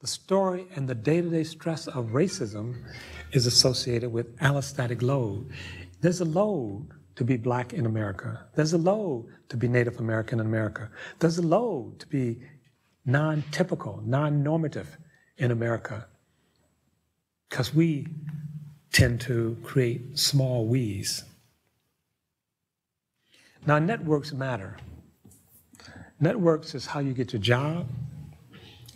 the story and the day-to-day stress of racism is associated with allostatic load. There's a load to be Black in America. There's a load to be Native American in America. There's a load to be non-typical, non-normative in America. Because we tend to create small we's. Now, networks matter. Networks is how you get your job.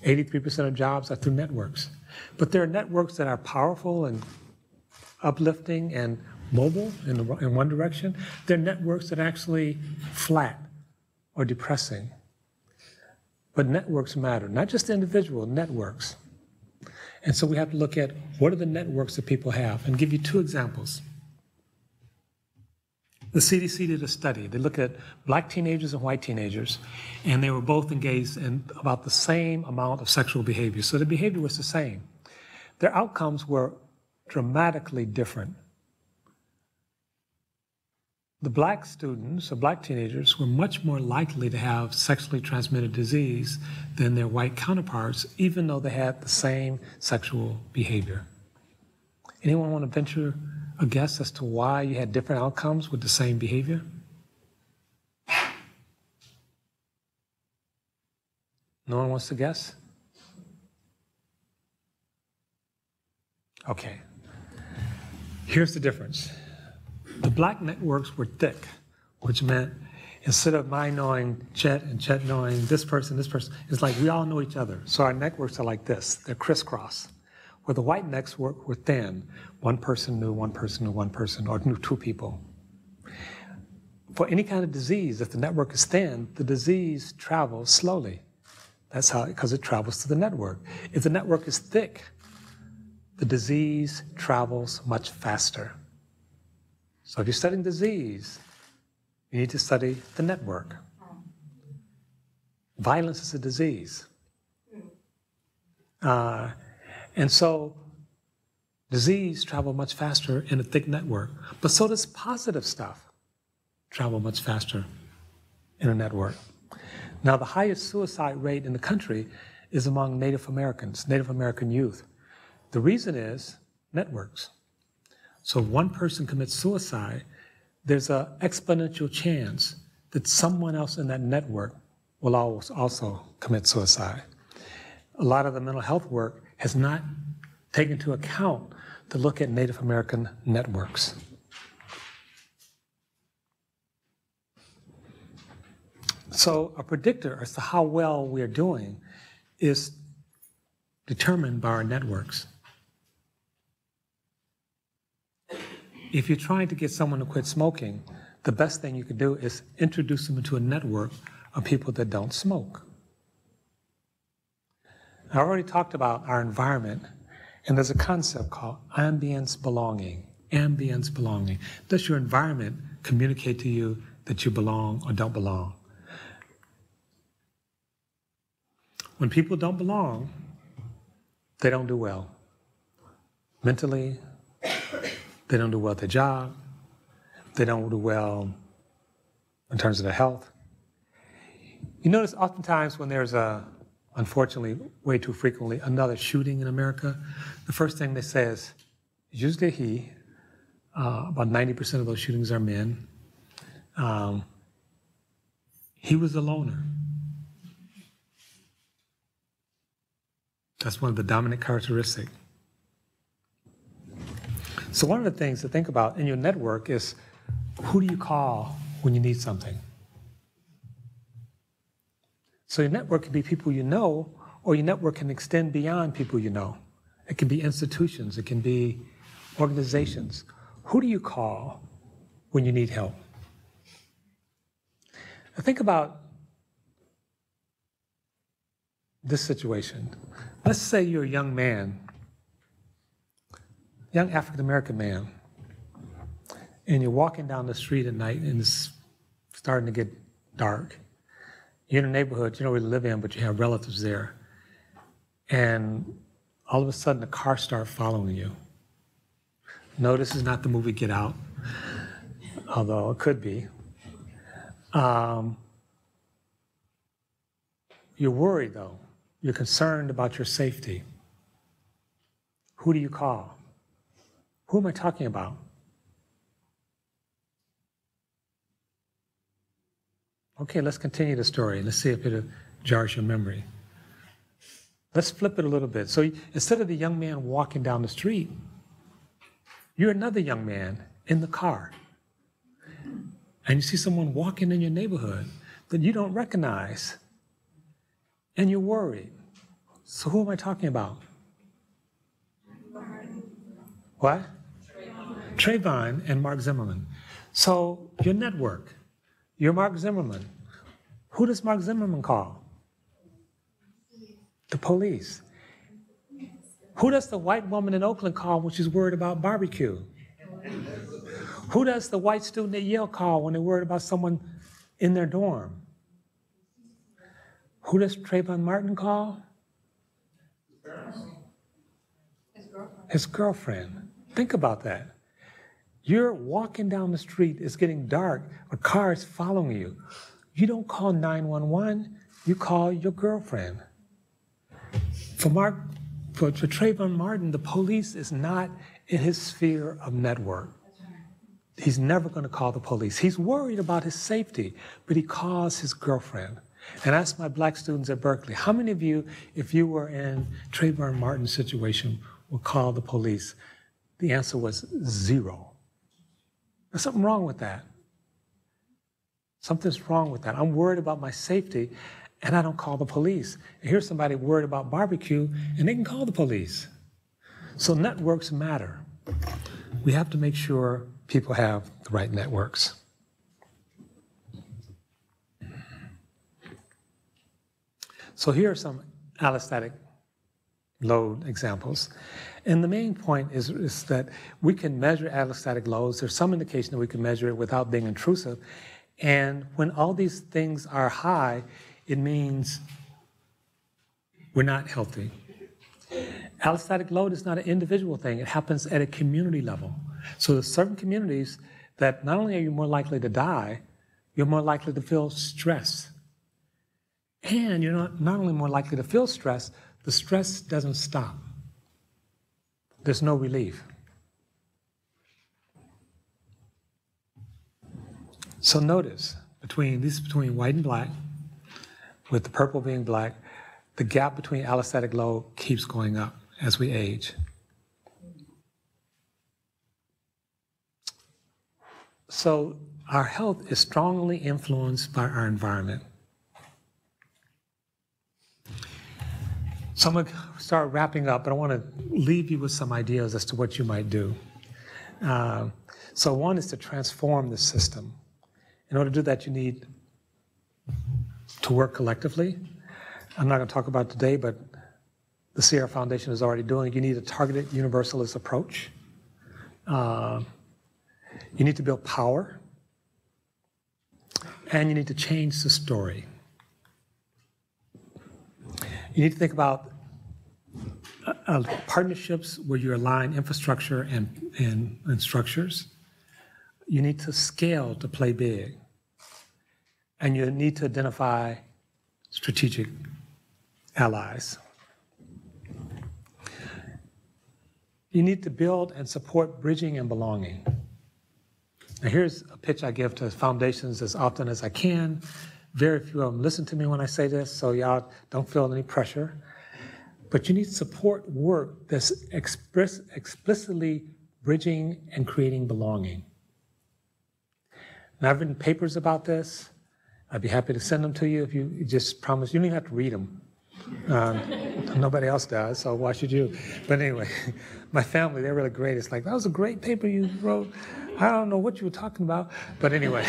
83% of jobs are through networks. But there are networks that are powerful and uplifting and mobile in one direction. There are networks that are actually flat or depressing. But networks matter, not just individual networks. And so we have to look at what are the networks that people have, and give you 2 examples. The CDC did a study. They looked at Black teenagers and white teenagers, and they were both engaged in about the same amount of sexual behavior. So the behavior was the same. Their outcomes were dramatically different. the black students, or black teenagers, were much more likely to have sexually transmitted disease than their white counterparts, even though they had the same sexual behavior. Anyone want to venture a guess as to why you had different outcomes with the same behavior? No one wants to guess? Okay. Here's the difference. The black networks were thick, which meant instead of my knowing Chet and Chet knowing this person, it's like we all know each other. So our networks are like this. They're crisscross. Where the white networks were thin. One person knew one person knew one person, or knew two people. For any kind of disease, if the network is thin, the disease travels slowly. That's how, because it travels through the network. If the network is thick, the disease travels much faster. So if you're studying disease, you need to study the network. Violence is a disease. And so disease travel much faster in a thick network, but so does positive stuff travel much faster in a network. Now, the highest suicide rate in the country is among Native Americans, Native American youth. The reason is networks. So if one person commits suicide, there's an exponential chance that someone else in that network will also commit suicide. A lot of the mental health work has not taken into account to look at Native American networks. So a predictor as to how well we are doing is determined by our networks. If you're trying to get someone to quit smoking, the best thing you could do is introduce them into a network of people that don't smoke. I already talked about our environment, and there's a concept called ambience belonging. Ambience belonging. Does your environment communicate to you that you belong or don't belong? When people don't belong, they don't do well. Mentally, they don't do well at their job. They don't do well in terms of their health. You notice oftentimes when there's unfortunately, way too frequently, another shooting in America, the first thing they say is, usually he, about 90% of those shootings are men. He was a loner. That's one of the dominant characteristics. So one of the things to think about in your network is, who do you call when you need something? So your network can be people you know, or your network can extend beyond people you know. It can be institutions, it can be organizations. Who do you call when you need help? Now think about this situation. Let's say you're a young man, young African-American man, and you're walking down the street at night and it's starting to get dark. You're in a neighborhood you don't really live in, but you have relatives there. And all of a sudden, a car starts following you. No, this is not the movie Get Out, although it could be. You're worried, though. You're concerned about your safety. Who do you call? Who am I talking about? Okay, let's continue the story. Let's see if it jars your memory. Let's flip it a little bit. So instead of the young man walking down the street, you're another young man in the car. And you see someone walking in your neighborhood that you don't recognize. And you're worried. So who am I talking about? What? Trayvon and Mark Zimmerman. So your network. You're Mark Zimmerman. Who does Mark Zimmerman call? The police. Who does the white woman in Oakland call when she's worried about barbecue? Who does the white student at Yale call when they're worried about someone in their dorm? Who does Trayvon Martin call? His girlfriend. Think about that. You're walking down the street, it's getting dark, a car is following you. You don't call 911, you call your girlfriend. For Trayvon Martin, the police is not in his sphere of network. He's never going to call the police. He's worried about his safety, but he calls his girlfriend. And I asked my black students at Berkeley, how many of you, if you were in Trayvon Martin's situation, would call the police? The answer was 0. There's something wrong with that. Something's wrong with that. I'm worried about my safety, and I don't call the police. And here's somebody worried about barbecue, and they can call the police. So networks matter. We have to make sure people have the right networks. So here are some allostatic load examples. And the main point is that we can measure allostatic loads. There's some indication that we can measure it without being intrusive. And when all these things are high, it means we're not healthy. Allostatic load is not an individual thing. It happens at a community level. So there's certain communities that not only are you more likely to die, you're more likely to feel stress. And you're not only more likely to feel stress, the stress doesn't stop. There's no relief. So notice, between white and black, with the purple being black, the gap between allostatic load keeps going up as we age. So our health is strongly influenced by our environment. So I'm going to start wrapping up, but I want to leave you with some ideas as to what you might do. So one is to transform the system. In order to do that, you need to work collectively. I'm not going to talk about it today, but the Sierra Foundation is already doing it. You need a targeted universalist approach. You need to build power. And you need to change the story. You need to think about partnerships where you align infrastructure and structures. You need to scale to play big. And you need to identify strategic allies. You need to build and support bridging and belonging. Now here's a pitch I give to foundations as often as I can. Very few of them listen to me when I say this, so y'all don't feel any pressure. But you need to support work that's explicitly bridging and creating belonging. And I've written papers about this. I'd be happy to send them to you if you just promise. You don't even have to read them. Nobody else does, so why should you? But anyway, my family, they're really great. It's like, that was a great paper you wrote. I don't know what you were talking about. But anyway.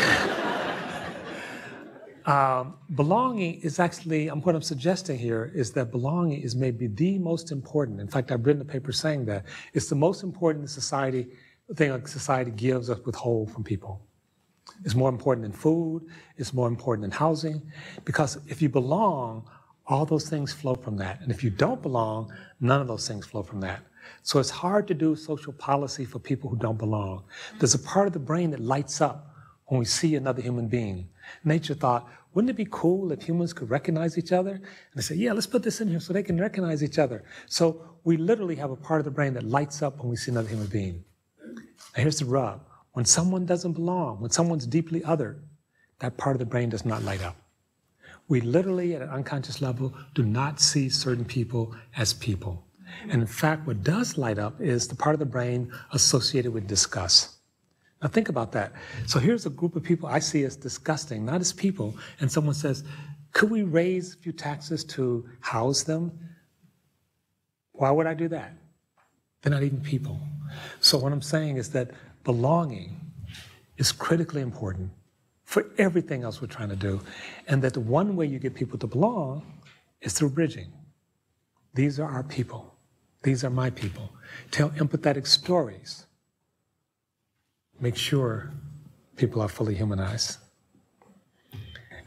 Belonging is actually, what I'm suggesting here is that belonging is maybe the most important. In fact, I've written a paper saying that. It's the most important thing a society gives us withhold from people. It's more important than food. It's more important than housing. Because if you belong, all those things flow from that. And if you don't belong, none of those things flow from that. So it's hard to do social policy for people who don't belong. There's a part of the brain that lights up when we see another human being. Nature thought, wouldn't it be cool if humans could recognize each other? And they said, yeah, let's put this in here so they can recognize each other. So we literally have a part of the brain that lights up when we see another human being. Now here's the rub. When someone doesn't belong, when someone's deeply othered, that part of the brain does not light up. We literally, at an unconscious level, do not see certain people as people. And in fact, what does light up is the part of the brain associated with disgust. Now think about that. So here's a group of people I see as disgusting, not as people, and someone says, could we raise a few taxes to house them? Why would I do that? They're not even people. So what I'm saying is that belonging is critically important for everything else we're trying to do, and that the one way you get people to belong is through bridging. These are our people. These are my people. Tell empathetic stories. Make sure people are fully humanized.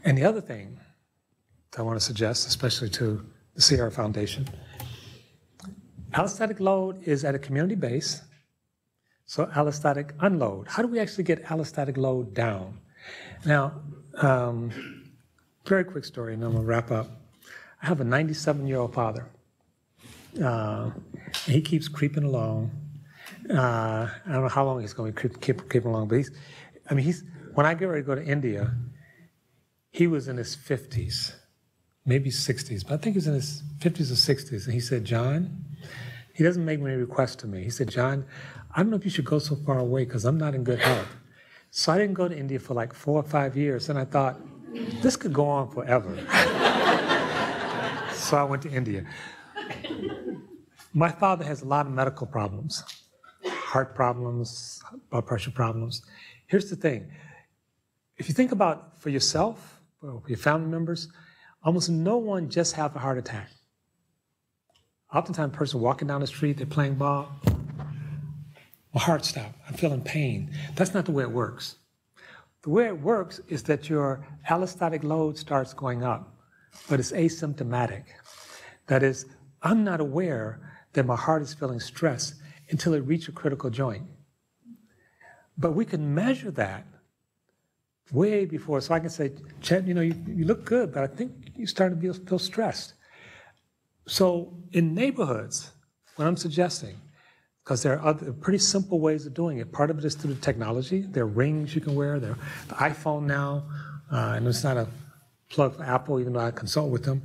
And the other thing that I want to suggest, especially to the Sierra Foundation, allostatic load is at a community base. So allostatic unload. How do we actually get allostatic load down? Now, very quick story, and I'm going to wrap up. I have a 97-year-old father. He keeps creeping along. I don't know how long he's going to keep creeping along, but when I get ready to go to India, he was in his 50s, maybe 60s, but I think he was in his 50s or 60s. And he said, John, he doesn't make many requests to me. He said, John, I don't know if you should go so far away because I'm not in good health. So I didn't go to India for like 4 or 5 years, and I thought, this could go on forever. So I went to India. My father has a lot of medical problems, heart problems, blood pressure problems. Here's the thing. If you think about for yourself, or your family members, almost no one just have a heart attack. Oftentimes a person walking down the street, they're playing ball, my heart stopped, I'm feeling pain. That's not the way it works. The way it works is that your allostatic load starts going up, but it's asymptomatic. That is, I'm not aware that my heart is feeling stress until it reaches a critical joint. But we can measure that way before. So I can say, Chet, you look good, but I think you're starting to feel stressed. So in neighborhoods, what I'm suggesting, because there are other pretty simple ways of doing it. Part of it is through the technology. There are rings you can wear. There are the iPhone now, and it's not a plug for Apple, even though I consult with them.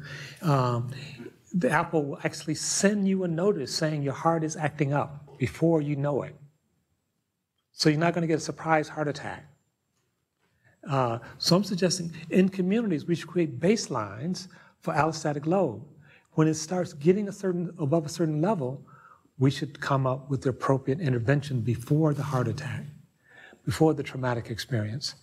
The Apple will actually send you a notice saying your heart is acting up before you know it. So you're not going to get a surprise heart attack. So I'm suggesting in communities we should create baselines for allostatic load. When it starts getting above a certain level, we should come up with the appropriate intervention before the heart attack, before the traumatic experience.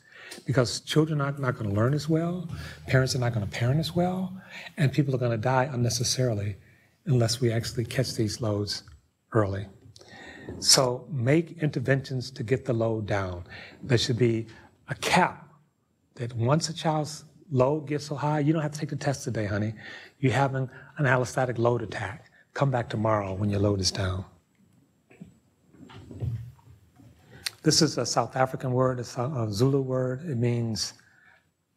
Because children are not going to learn as well, parents are not going to parent as well, and people are going to die unnecessarily unless we actually catch these loads early. So make interventions to get the load down. There should be a cap that once a child's load gets so high, you don't have to take the test today, honey. You're having an allostatic load attack. Come back tomorrow when your load is down. This is a South African word, it's a Zulu word. It means,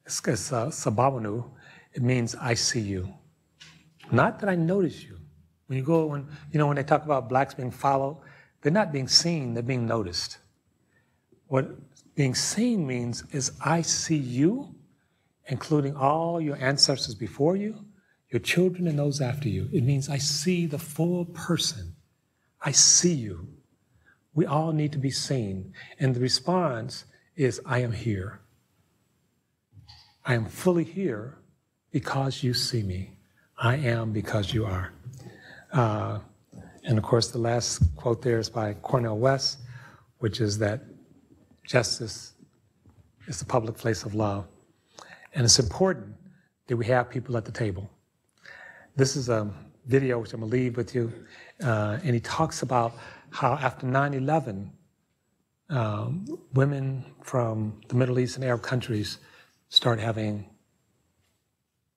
it's sababanu. It means I see you. Not that I notice you. When you go, when they talk about blacks being followed, they're not being seen, they're being noticed. What being seen means is I see you, including all your ancestors before you, your children and those after you. It means I see the full person. I see you. We all need to be seen. And the response is, I am here. I am fully here because you see me. I am because you are. And of course, the last quote there is by Cornel West, which is that justice is the public place of love. And it's important that we have people at the table. This is a video which I'm going to leave with you. And he talks about how after 9/11, women from the Middle East and Arab countries start having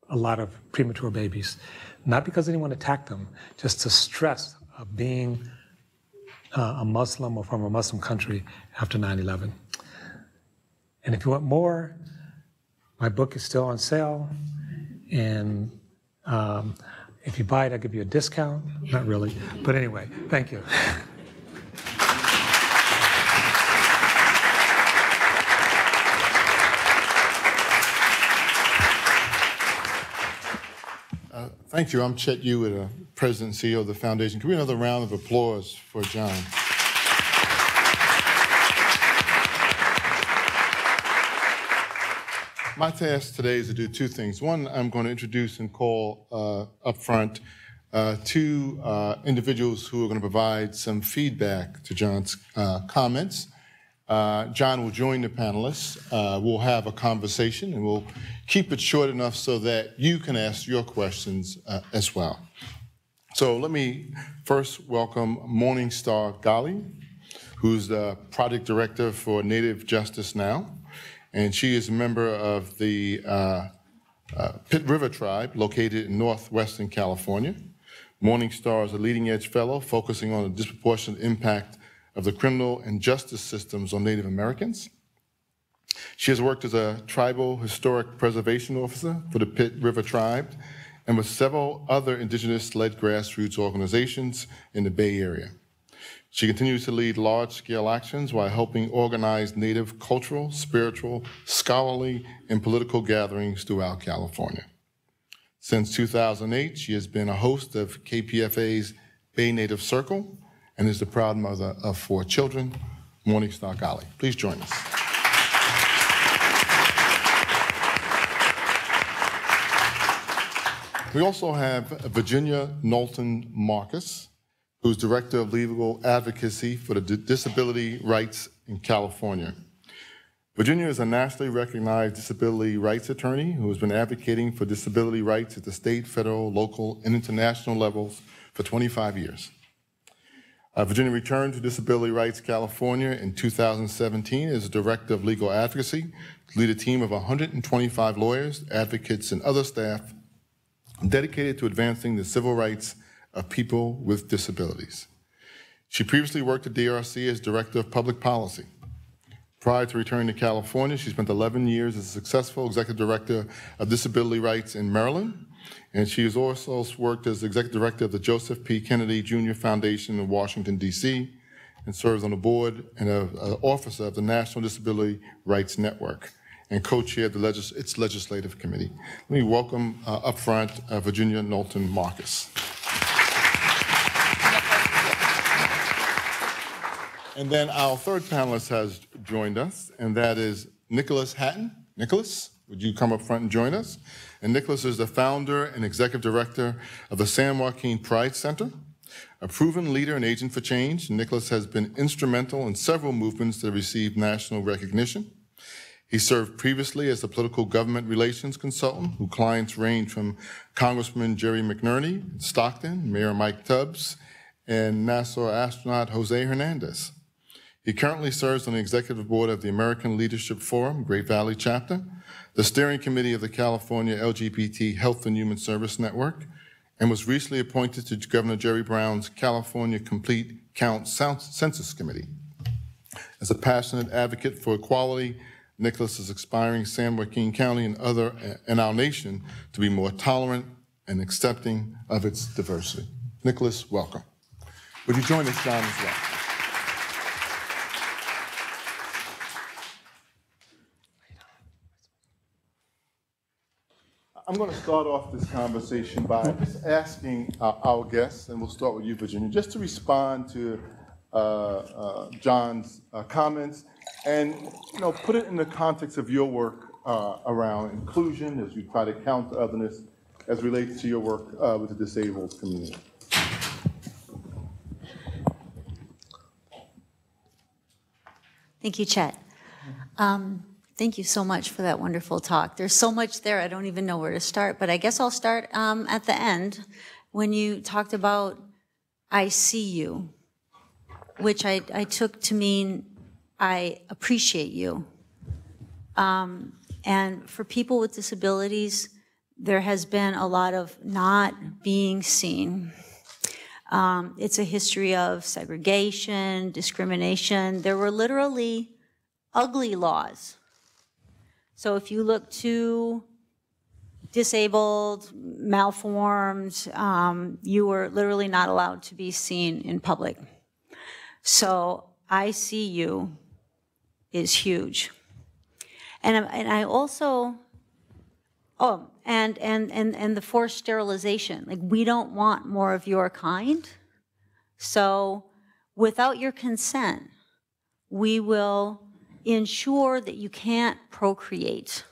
a lot of premature babies. Not because anyone attacked them, just the stress of being a Muslim or from a Muslim country after 9/11. And if you want more, my book is still on sale. And if you buy it, I'll give you a discount. Not really, but anyway, thank you. Thank you. I'm Chet Hewitt, President and CEO of the Foundation. Can we have another round of applause for John? My task today is to do two things. One, I'm going to introduce and call up front two individuals who are going to provide some feedback to John's comments. John will join the panelists. We'll have a conversation, and we'll keep it short enough so that you can ask your questions as well. So let me first welcome Morningstar Ghali, who's the project director for Native Justice Now, and she is a member of the Pitt River Tribe, located in northwestern California. Morningstar is a leading edge fellow focusing on the disproportionate impact of the criminal and justice systems on Native Americans. She has worked as a tribal historic preservation officer for the Pitt River Tribe and with several other indigenous-led grassroots organizations in the Bay Area. She continues to lead large-scale actions while helping organize Native cultural, spiritual, scholarly, and political gatherings throughout California. Since 2008, she has been a host of KPFA's Bay Native Circle and is the proud mother of 4 children. Morningstar Ghali. Please join us. We also have Virginia Knowlton Marcus, who's Director of Legal Advocacy for the Disability Rights in California. Virginia is a nationally recognized disability rights attorney who has been advocating for disability rights at the state, federal, local, and international levels for 25 years. Virginia returned to Disability Rights California in 2017 as Director of Legal Advocacy to lead a team of 125 lawyers, advocates, and other staff dedicated to advancing the civil rights of people with disabilities. She previously worked at DRC as Director of Public Policy. Prior to returning to California, she spent 11 years as a successful Executive Director of Disability Rights in Maryland, and she has also worked as Executive Director of the Joseph P. Kennedy Jr. Foundation in Washington, D.C., and serves on the board and an officer of the National Disability Rights Network, and co-chaired its legislative committee. Let me welcome up front Virginia Knowlton Marcus. And then our third panelist has joined us, and that is Nicholas Hatton. Nicholas, would you come up front and join us? And Nicholas is the founder and executive director of the San Joaquin Pride Center. A proven leader and agent for change, Nicholas has been instrumental in several movements that received national recognition. He served previously as a political government relations consultant, whose clients range from Congressman Jerry McNerney in Stockton, Mayor Mike Tubbs, and NASA astronaut Jose Hernandez. He currently serves on the executive board of the American Leadership Forum, Great Valley Chapter, the steering committee of the California LGBT Health and Human Service Network, and was recently appointed to Governor Jerry Brown's California Complete Count Census Committee. As a passionate advocate for equality, Nicholas is inspiring San Joaquin County and our nation to be more tolerant and accepting of its diversity. Nicholas, welcome. Would you join us, John, as well? I'm going to start off this conversation by just asking our guests, and we'll start with you, Virginia, just to respond to John's comments and put it in the context of your work around inclusion as you try to counter otherness as relates to your work with the disabled community. Thank you, Chet. Thank you so much for that wonderful talk. There's so much there, I don't even know where to start, but I guess I'll start at the end when you talked about I see you, which I took to mean I appreciate you. And for people with disabilities, there has been a lot of not being seen. It's a history of segregation, discrimination. There were literally ugly laws. So if you look to disabled, malformed, you were literally not allowed to be seen in public. So I see you is huge. And I also, and the forced sterilization, like we don't want more of your kind. So without your consent, we will ensure that you can't procreate.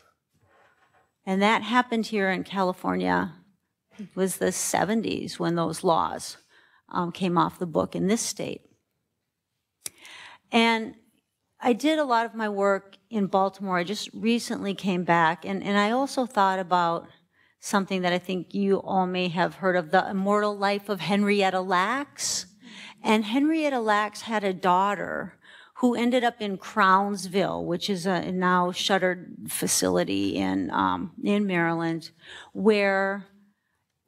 And that happened here in California. It was the 70s when those laws came off the book in this state. And I did a lot of my work in Baltimore. I just recently came back, and I also thought about something that I think you all may have heard of, the immortal life of Henrietta Lacks. And Henrietta Lacks had a daughter who ended up in Crownsville, which is a now shuttered facility in Maryland, where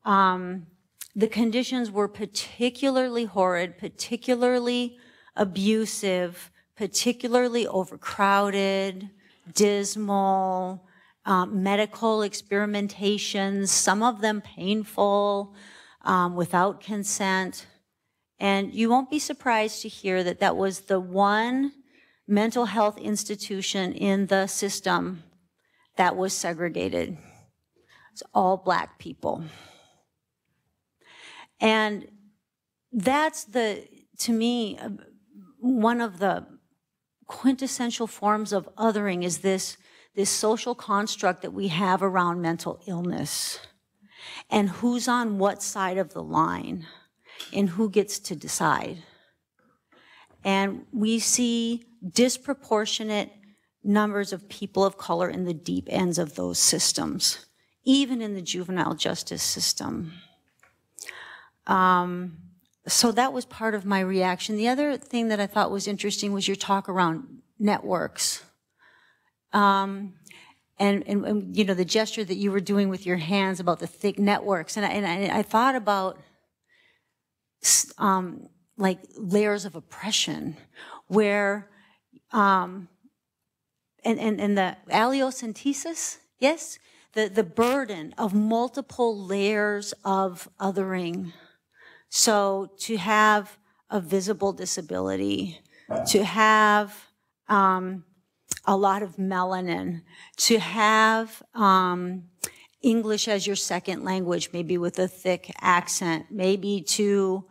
the conditions were particularly horrid, particularly abusive, particularly overcrowded, dismal, medical experimentations, some of them painful, without consent. And you won't be surprised to hear that that was the one mental health institution in the system that was segregated. It's all Black people. And that's to me, one of the quintessential forms of othering is this social construct that we have around mental illness and who's on what side of the line and who gets to decide. And we see disproportionate numbers of people of color in the deep ends of those systems, even in the juvenile justice system. So that was part of my reaction. The other thing that I thought was interesting was your talk around networks. And you know, the gesture that you were doing with your hands about the thick networks. And I thought about like layers of oppression where, and the aliocentesis, yes? The burden of multiple layers of othering. So to have a visible disability, to have a lot of melanin, to have English as your second language, maybe with a thick accent, maybe to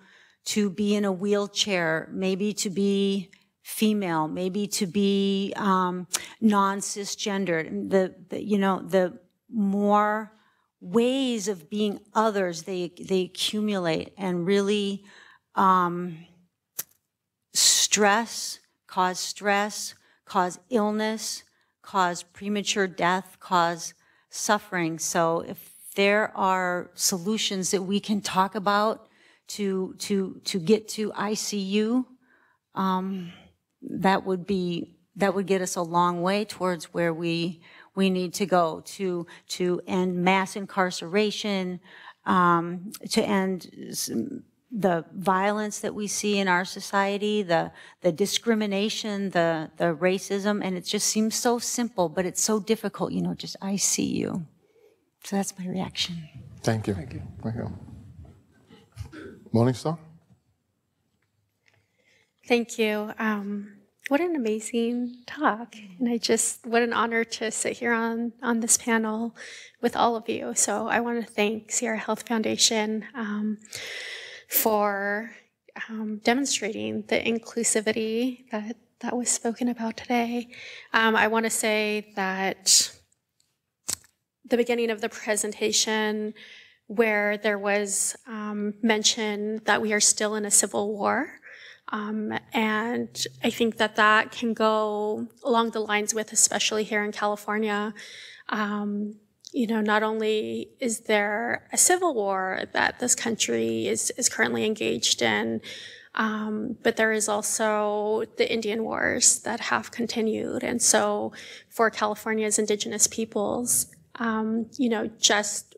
be in a wheelchair, maybe to be female, maybe to be non-cisgendered. The more ways of being others they accumulate and really cause illness, cause premature death, cause suffering. So if there are solutions that we can talk about to get to ICU, that would get us a long way towards where we need to go to end mass incarceration, to end the violence that we see in our society, the discrimination, the racism, and it just seems so simple, but it's so difficult, you know, just I see you. So that's my reaction. Thank you. Thank you. Thank you. Morningstar? Thank you. What an amazing talk. And what an honor to sit here on this panel with all of you. So I want to thank Sierra Health Foundation for demonstrating the inclusivity that was spoken about today. I want to say that the beginning of the presentation where there was mention that we are still in a civil war, and I think that can go along the lines with, especially here in California, not only is there a civil war that this country is currently engaged in, but there is also the Indian wars that have continued. And so for California's indigenous peoples, just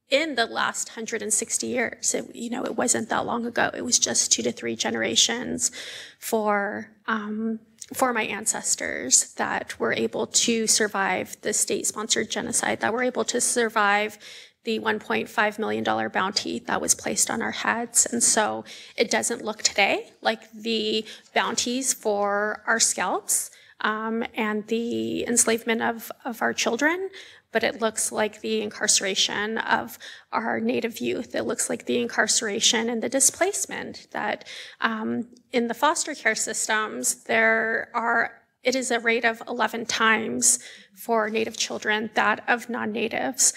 in the last 160 years, it wasn't that long ago. It was just 2 to 3 generations for my ancestors that were able to survive the state-sponsored genocide, that were able to survive the $1.5 million bounty that was placed on our heads. And so it doesn't look today like the bounties for our scalps and the enslavement of our children, but it looks like the incarceration of our Native youth. It looks like the incarceration and the displacement that in the foster care systems, it is a rate of 11 times for Native children that of non-Natives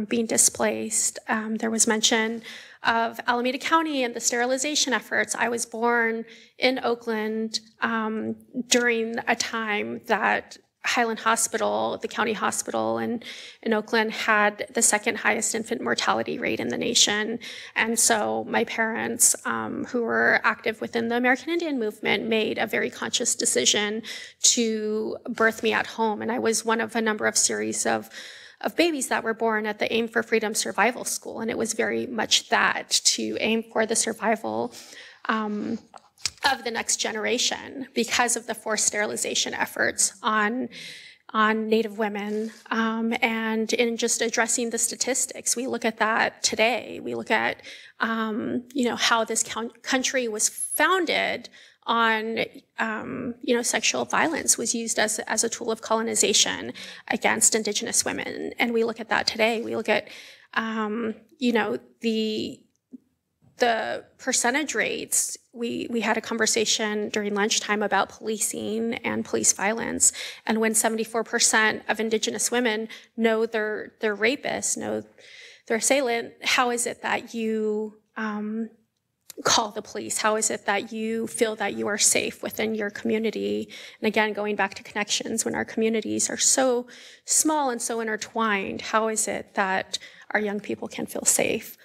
being displaced. There was mention of Alameda County and the sterilization efforts. I was born in Oakland during a time that Highland Hospital, the county hospital in Oakland, had the second highest infant mortality rate in the nation. And so my parents, who were active within the American Indian movement, made a very conscious decision to birth me at home. And I was one of a number of series of babies that were born at the Aim for Freedom Survival School. And it was very much that, to aim for the survival of the next generation because of the forced sterilization efforts on Native women, and in just addressing the statistics. We look at that today. We look at, how this country was founded on, sexual violence was used as a tool of colonization against Indigenous women. And we look at that today. We look at, the percentage rates. We had a conversation during lunchtime about policing and police violence. And when 74% of Indigenous women know their rapist, know their assailant, how is it that you call the police? How is it that you feel that you are safe within your community? And again, going back to connections, when our communities are so small and so intertwined, how is it that our young people can feel safe?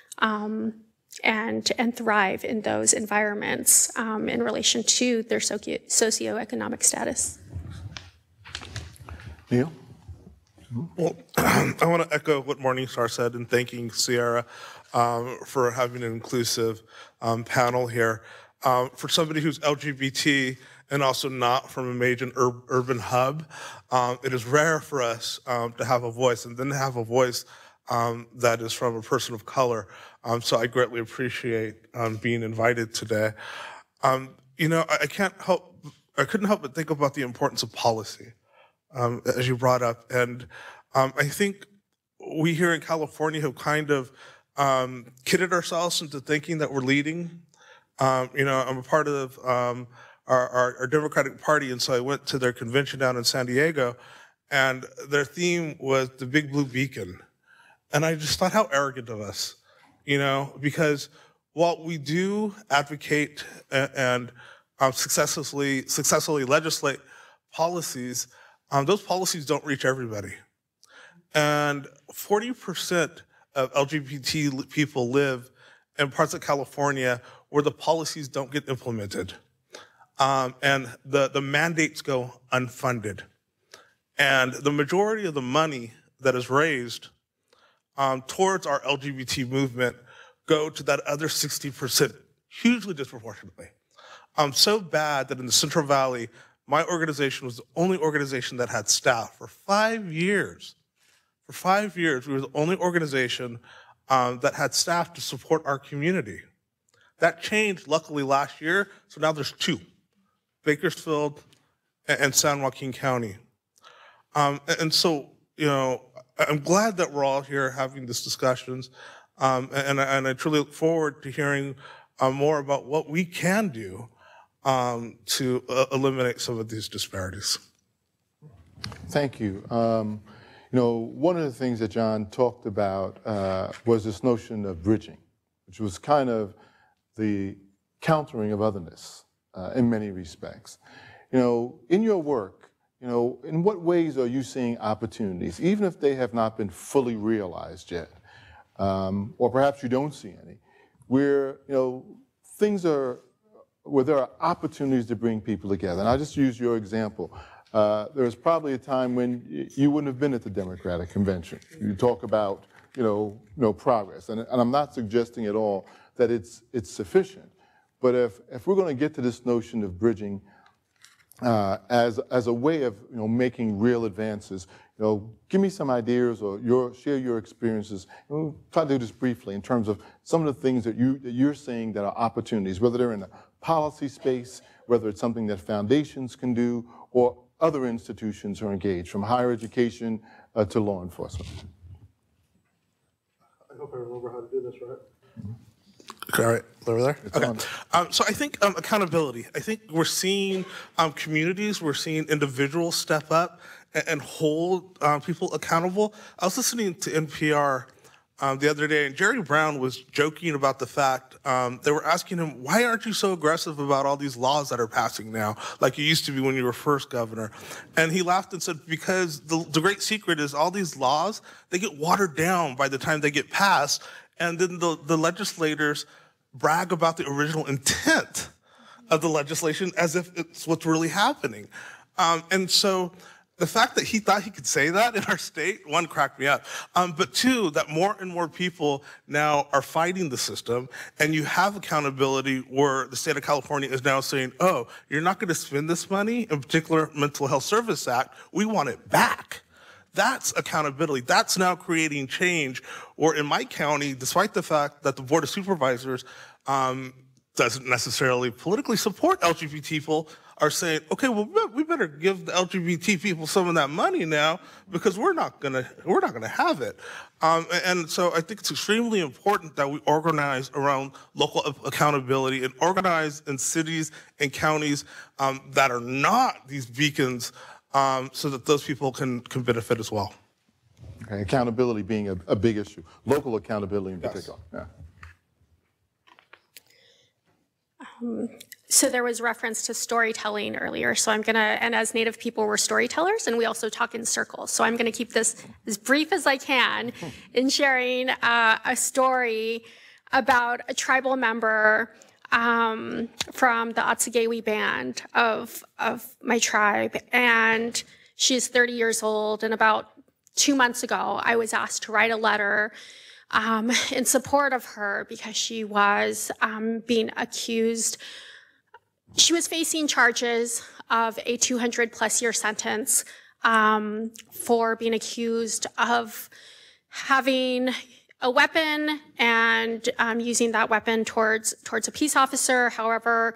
And thrive in those environments in relation to their socioeconomic status. Neil? Well, I want to echo what Morningstar said in thanking Sierra for having an inclusive panel here. For somebody who's LGBT and also not from a major urban hub, it is rare for us to have a voice, and then to have a voice that is from a person of color. So I greatly appreciate being invited today. I couldn't help but think about the importance of policy, as you brought up. And I think we here in California have kind of kidded ourselves into thinking that we're leading. I'm a part of our Democratic Party, and so I went to their convention down in San Diego, and their theme was the Big Blue Beacon. And I just thought how arrogant of us, because while we do advocate and successfully legislate policies, those policies don't reach everybody. And 40% of LGBT people live in parts of California where the policies don't get implemented. And the mandates go unfunded. And the majority of the money that is raised towards our LGBT movement go to that other 60%, hugely disproportionately. So bad that in the Central Valley, my organization was the only organization that had staff for 5 years. For 5 years, we were the only organization that had staff to support our community. That changed, luckily, last year, so now there's 2, Bakersfield and San Joaquin County. And so, I'm glad that we're all here having these discussions, and I truly look forward to hearing more about what we can do to eliminate some of these disparities. Thank you. One of the things that John talked about was this notion of bridging, which was kind of the countering of otherness in many respects. In your work, in what ways are you seeing opportunities, even if they have not been fully realized yet, or perhaps you don't see any, where, where there are opportunities to bring people together? And I'll just use your example. There was probably a time when you wouldn't have been at the Democratic Convention. You talk about, progress. And I'm not suggesting at all that it's sufficient. But if we're going to get to this notion of bridging as a way of making real advances, give me some ideas or share your experiences. We'll try to do this briefly in terms of some of the things that you're seeing that are opportunities, whether they're in the policy space, whether it's something that foundations can do, or other institutions are engaged, from higher education to law enforcement. I hope I remember how to do this right. All right, over there? Okay. So I think accountability. I think we're seeing communities, we're seeing individuals step up and hold people accountable. I was listening to NPR the other day, and Jerry Brown was joking about the fact they were asking him, why aren't you so aggressive about all these laws that are passing now, like you used to be when you were first governor? And he laughed and said, because the great secret is all these laws, they get watered down by the time they get passed, and then the legislators brag about the original intent of the legislation as if it's what's really happening. And so the fact that he thought he could say that in our state, one, cracked me up. But two, that more and more people now are fighting the system, and you have accountability where the state of California is now saying, oh, you're not going to spend this money, in particular Mental Health Service Act, we want it back. That's accountability. That's now creating change. Or in my county, despite the fact that the Board of Supervisors doesn't necessarily politically support LGBT people, are saying, okay, well, we better give the LGBT people some of that money now because we're not gonna have it. And so I think it's extremely important that we organize around local accountability and organize in cities and counties that are not these beacons, so that those people can benefit as well. Okay, accountability being a big issue, local accountability in particular. Yeah. So there was reference to storytelling earlier. So I'm gonna, and as Native people, we're storytellers, and we also talk in circles. So I'm gonna keep this as brief as I can in sharing a story about a tribal member from the Otsagewi band of my tribe. And she's 30 years old, and about 2 months ago, I was asked to write a letter in support of her because she was being accused. She was facing charges of a 200+ year sentence for being accused of having a weapon and using that weapon towards a peace officer. However,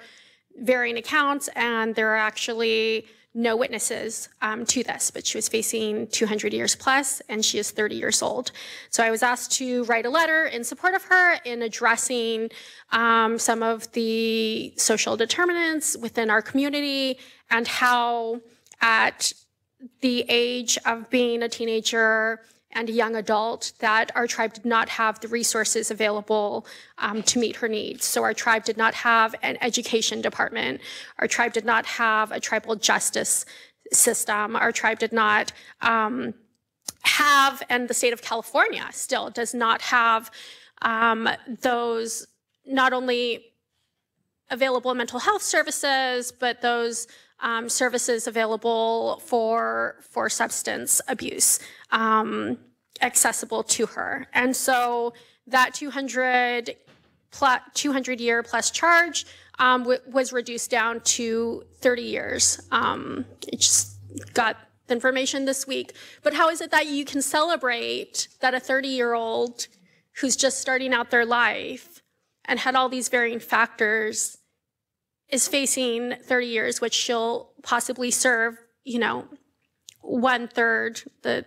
varying accounts, and there are actually no witnesses to this, but she was facing 200 years plus, and she is 30 years old. So I was asked to write a letter in support of her in addressing some of the social determinants within our community and how at the age of being a teenager and a young adult that our tribe did not have the resources available to meet her needs. So our tribe did not have an education department. Our tribe did not have a tribal justice system. Our tribe did not have, and the state of California still does not have those not only available mental health services, but those services available for substance abuse accessible to her. And so that 200 year plus charge was reduced down to 30 years. It just got the information this week. But how is it that you can celebrate that a 30-year-old who's just starting out their life and had all these varying factors is facing 30 years, which she'll possibly serve, 1/3, the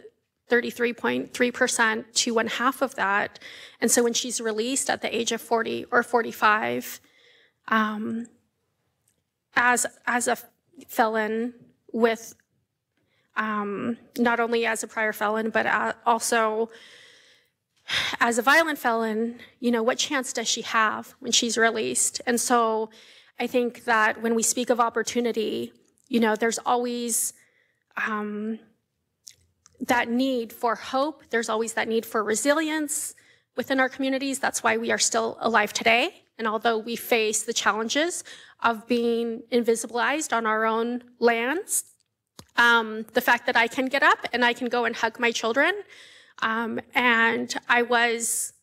33.3% to 1/2 of that. And so when she's released at the age of 40 or 45, as a felon with, not only as a prior felon, but also as a violent felon, what chance does she have when she's released? And so I think that when we speak of opportunity, there's always that need for hope. There's always that need for resilience within our communities. That's why we are still alive today. And although we face the challenges of being invisibilized on our own lands, the fact that I can get up and I can go and hug my children, and I was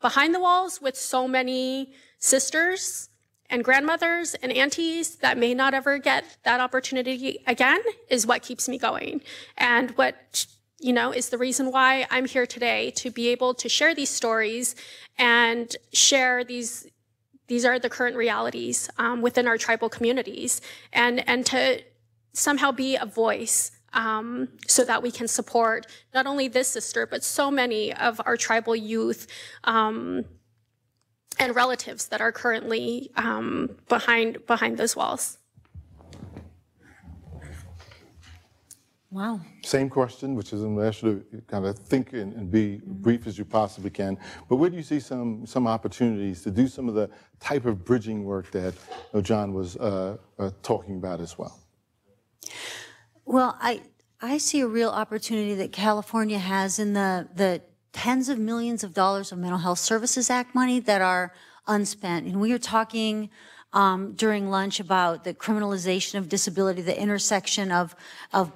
behind the walls with so many sisters and grandmothers and aunties that may not ever get that opportunity again, is what keeps me going. And what, is the reason why I'm here today, to be able to share these stories and share these are the current realities within our tribal communities, and to somehow be a voice so that we can support not only this sister, but so many of our tribal youth and relatives that are currently behind those walls. Wow. Same question, which is I'm going to ask you to kind of think and be brief as you possibly can. But where do you see some opportunities to do some of the type of bridging work that John was talking about as well? Well, I see a real opportunity that California has in the tens of millions of dollars of Mental Health Services Act money that are unspent. And we are talking during lunch about the criminalization of disability, the intersection of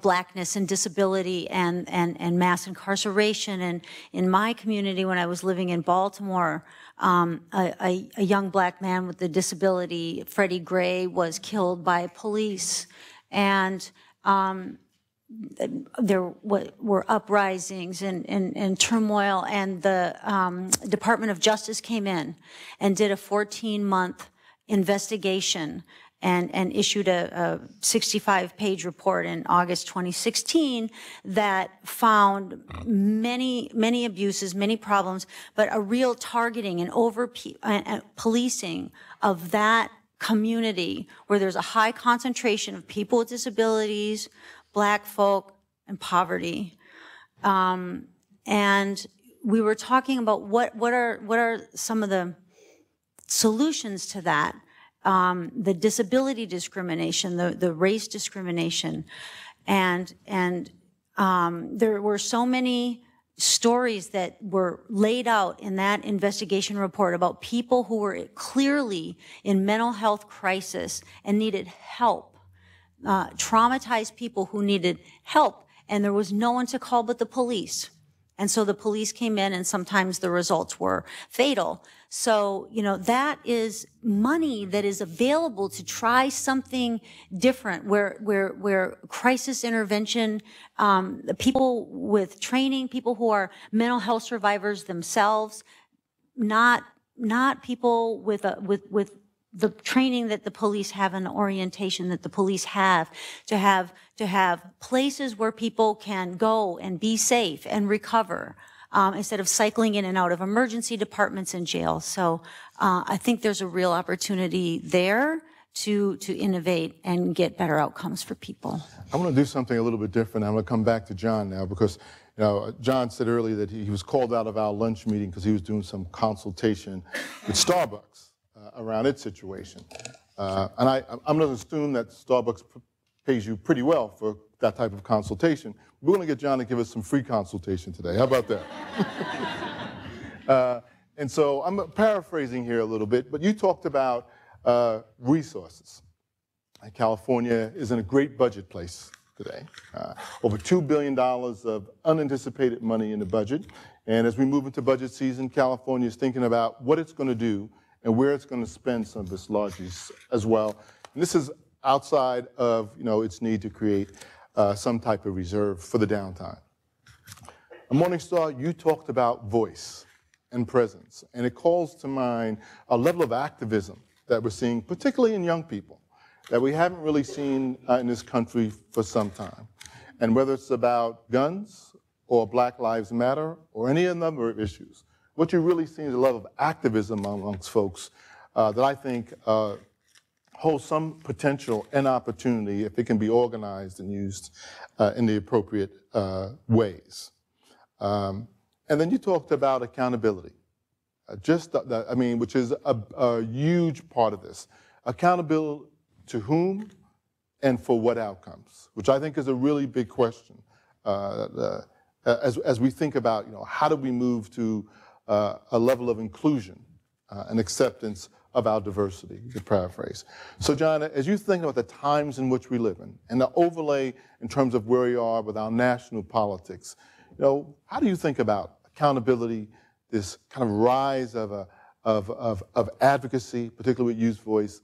blackness and disability and mass incarceration. And in my community, when I was living in Baltimore, a young black man with a disability, Freddie Gray, was killed by police. And there were uprisings and turmoil, and the Department of Justice came in and did a 14-month investigation and issued a 65-page report in August 2016 that found many abuses, many problems, but a real targeting and policing of that community where there's a high concentration of people with disabilities, Black folk, and poverty. And we were talking about what are some of the solutions to that. The disability discrimination, the race discrimination, and there were so many stories that were laid out in that investigation report about people who were clearly in mental health crisis and needed help, traumatized people who needed help, and there was no one to call but the police. And so the police came in, and sometimes the results were fatal. So, you know, that is money that is available to try something different, where crisis intervention, people with training, people who are mental health survivors themselves, not people with the training that the police have and the orientation that the police have, to have places where people can go and be safe and recover, instead of cycling in and out of emergency departments and jails. So I think there's a real opportunity there to innovate and get better outcomes for people. I want to do something a little bit different. I'm going to come back to John now because, you know, John said earlier that he was called out of our lunch meeting because he was doing some consultation with Starbucks around its situation. And I'm going to assume that Starbucks pays you pretty well for that type of consultation. We're going to get John to give us some free consultation today. How about that? And so I'm paraphrasing here a little bit, but you talked about resources. California is in a great budget place today. Over $2 billion of unanticipated money in the budget. And as we move into budget season, California is thinking about what it's going to do and where it's going to spend some of its largesse as well. And this is outside of, you know, its need to create some type of reserve for the downtime. Morningstar, you talked about voice and presence, and it calls to mind a level of activism that we're seeing, particularly in young people, that we haven't really seen in this country for some time. And whether it's about guns or Black Lives Matter or any number of issues, what you're really seeing is a level of activism amongst folks that I think holds some potential and opportunity if it can be organized and used in the appropriate ways. And then you talked about accountability, which is a huge part of this. Accountability to whom and for what outcomes, which I think is a really big question as we think about, you know, how do we move to a level of inclusion and acceptance of our diversity, to paraphrase. So John, as you think about the times in which we live in and the overlay in terms of where we are with our national politics, you know, how do you think about accountability, this kind of rise of advocacy, particularly with youth voice,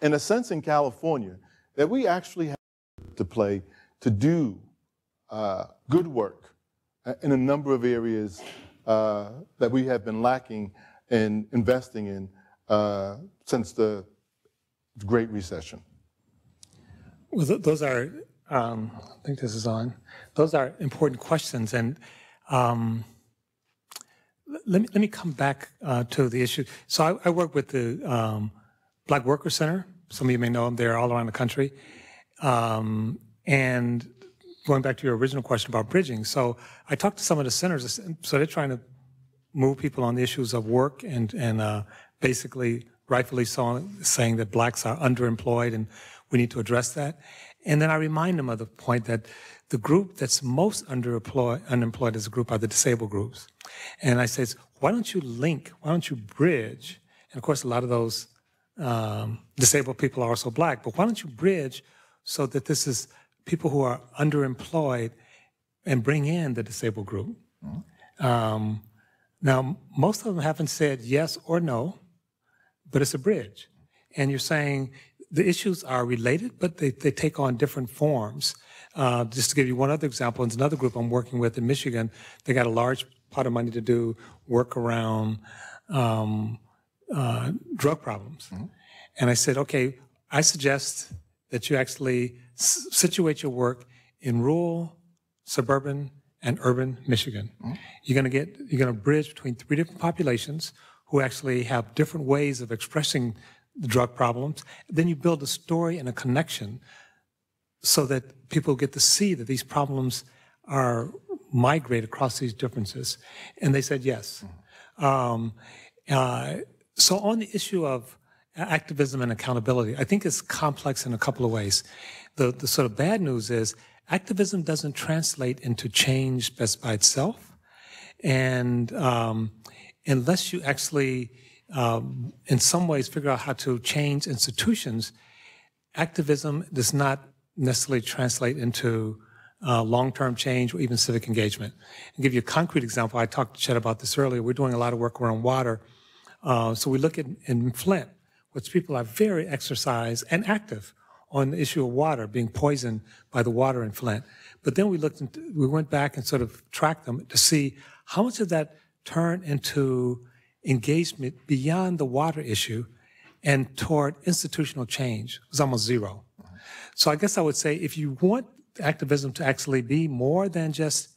in a sense in California that we actually have to play to do good work in a number of areas that we have been lacking in investing in since the Great Recession? Well, those are, I think this is on, those are important questions. And let me come back to the issue. So I work with the Black Worker Center. Some of you may know them. They're all around the country. And going back to your original question about bridging, so I talked to some of the centers. So they're trying to move people on the issues of work and basically, rightfully so, saying that blacks are underemployed and we need to address that. And then I remind them of the point that the group that's most unemployed as a group are the disabled groups. And I say, why don't you bridge? And of course, a lot of those disabled people are also black, but why don't you bridge so that this is people who are underemployed and bring in the disabled group? Now, most of them haven't said yes or no, but it's a bridge. And you're saying the issues are related, but they take on different forms. Just to give you one other example, it's another group I'm working with in Michigan. They got a large pot of money to do work around drug problems. And I said, okay, I suggest that you actually situate your work in rural, suburban, and urban Michigan. You're going to bridge between 3 different populations who actually have different ways of expressing the drug problems. Then you build a story and a connection so that people get to see that these problems are migrate across these differences. And they said yes. So on the issue of activism and accountability, I think it's complex in a couple of ways. The sort of bad news is activism doesn't translate into change just by itself. And unless you actually, in some ways, figure out how to change institutions, activism does not necessarily translate into long-term change or even civic engagement. I'll give you a concrete example. I talked to Chet about this earlier. We're doing a lot of work around water. So we look at in Flint, which people are very exercised and active on the issue of water, being poisoned by the water in Flint. But then we went back and sort of tracked them to see how much of that turned into engagement beyond the water issue and toward institutional change. It was almost zero. So I guess I would say if you want activism to actually be more than just,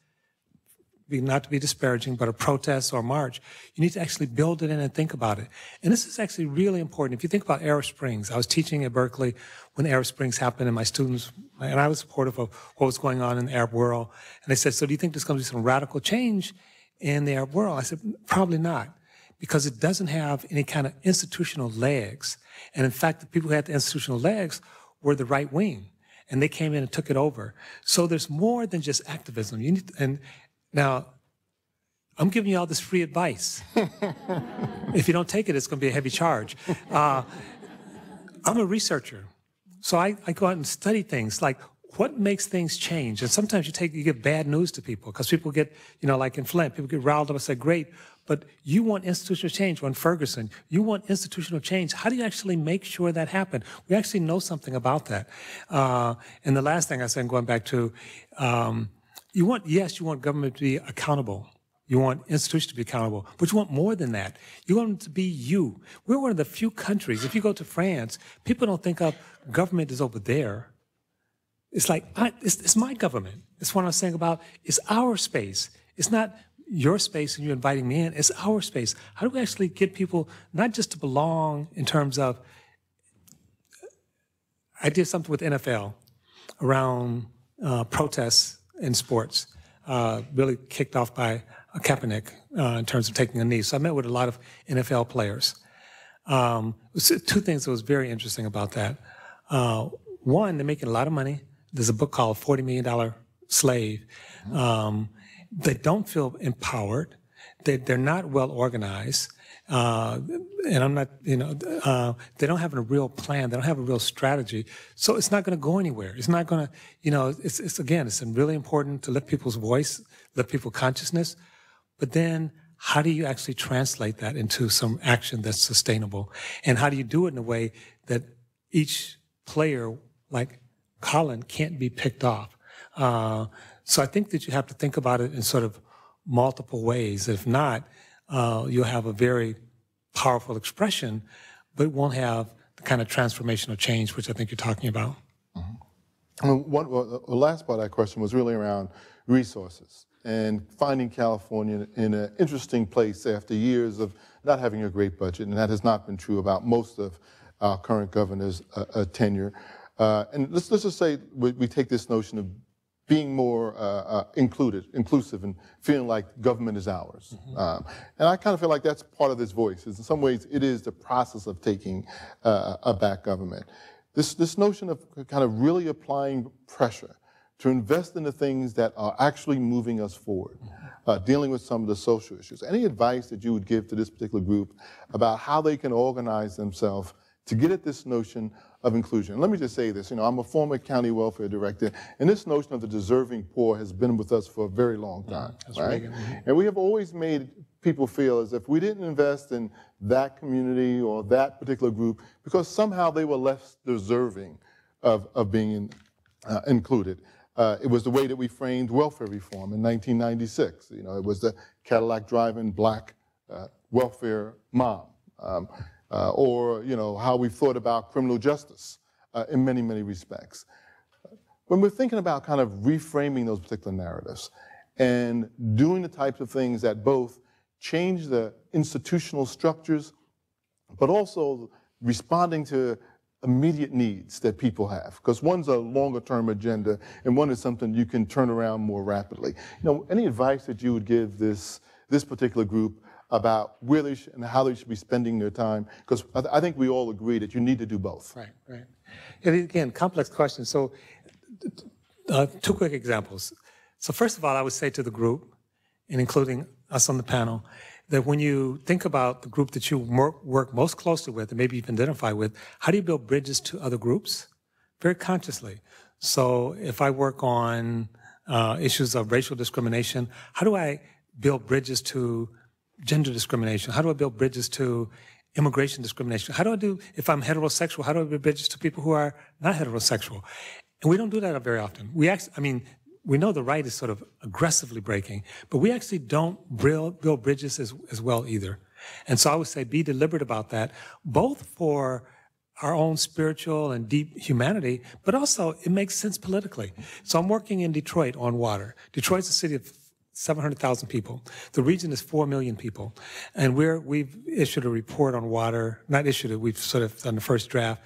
not to be disparaging, but a protest or a march, you need to actually build it in and think about it. And this is actually really important. If you think about Arab Springs, I was teaching at Berkeley when Arab Springs happened, and my students, and I was supportive of what was going on in the Arab world. And they said, so do you think there's going to be some radical change in the Arab world? I said, probably not, because it doesn't have any kind of institutional legs. And in fact, the people who had the institutional legs were the right wing, and they came in and took it over. So there's more than just activism. You need, and now, I'm giving you all this free advice. If you don't take it, it's going to be a heavy charge. I'm a researcher, so I go out and study things like what makes things change. And sometimes you give bad news to people because people get, like in Flint, people get riled up and say, great, but you want institutional change. On Ferguson, you want institutional change. How do you actually make sure that happens? We actually know something about that. And the last thing I said, going back to, you want government to be accountable. You want institutions to be accountable, but you want more than that. You want them to be you. We're one of the few countries, if you go to France, people don't think of government is over there. It's like, it's my government. It's what I was saying about, it's our space. It's not your space and you're inviting me in, it's our space. How do we actually get people not just to belong in terms of, I did something with NFL around protests in sports, really kicked off by Kaepernick in terms of taking a knee. So I met with a lot of NFL players. Two things that was very interesting about that. One, they're making a lot of money. There's a book called $40 Million Slave. They don't feel empowered. They're not well organized. And I'm not, they don't have a real plan. They don't have a real strategy. So it's not going to go anywhere. It's not going to, it's really important to lift people's voice, lift people's consciousness. But then how do you actually translate that into some action that's sustainable? And how do you do it in a way that each player, like Colin, can't be picked off? So I think that you have to think about it in sort of multiple ways. If not, you'll have a very powerful expression, but it won't have the kind of transformational change which I think you're talking about. The last part of that question was really around resources and finding California in an interesting place after years of not having a great budget, and that has not been true about most of our current governor's tenure. And let's just say we take this notion of being more inclusive and feeling like government is ours. And I kind of feel like that's part of this voice. In some ways, it is the process of taking back government. This notion of kind of really applying pressure to invest in the things that are actually moving us forward, dealing with some of the social issues. Any advice that you would give to this particular group about how they can organize themselves to get at this notion of inclusion. And let me just say this, I'm a former county welfare director, and this notion of the deserving poor has been with us for a very long time, right? And we have always made people feel as if we didn't invest in that community or that particular group because somehow they were less deserving of being included. It was the way that we framed welfare reform in 1996. It was the Cadillac driving black welfare mom. Or how we've thought about criminal justice in many, many respects. When we're thinking about kind of reframing those particular narratives and doing the types of things that both change the institutional structures, but also responding to immediate needs that people have, because one's a longer term agenda and one is something you can turn around more rapidly. Any advice that you would give this particular group about where they should and how they should be spending their time? Because I think we all agree that you need to do both. Right. And again, complex questions. So 2 quick examples. So first of all, I would say to the group, and including us on the panel, that when you think about the group that you work most closely with and maybe even identify with, how do you build bridges to other groups? Very consciously. So if I work on issues of racial discrimination, how do I build bridges to gender discrimination? How do I build bridges to immigration discrimination? How do I do, if I'm heterosexual, how do I build bridges to people who are not heterosexual? And we don't do that very often. We know the right is sort of aggressively breaking, but we actually don't build bridges as well either. And so I would say be deliberate about that, both for our own spiritual and deep humanity, but also it makes sense politically. So I'm working in Detroit on water. Detroit's a city of 700,000 people. The region is 4 million people. And we've issued a report on water, not issued it, we've sort of done the first draft.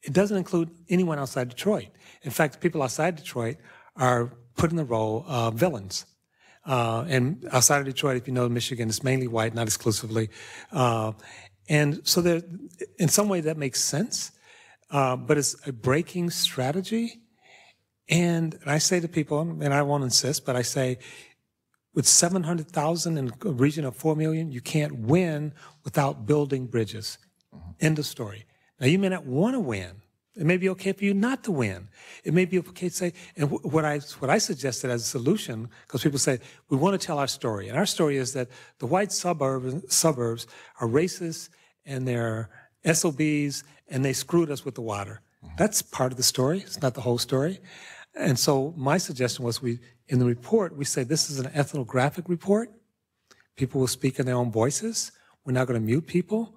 It doesn't include anyone outside Detroit. In fact, the people outside Detroit are put in the role of villains. And outside of Detroit, if you know Michigan, it's mainly white, not exclusively. And so there, in some way that makes sense, but it's a breaking strategy. And I say to people, and I won't insist, but I say, with 700,000 in a region of 4 million, you can't win without building bridges. End of story. Now, you may not want to win. It may be okay for you not to win. It may be okay to say, and what I suggested as a solution, because people say, we want to tell our story. And our story is that the white suburbs are racist and they're SOBs and they screwed us with the water. That's part of the story. It's not the whole story. And so my suggestion was in the report, we say this is an ethnographic report. People will speak in their own voices. We're not going to mute people.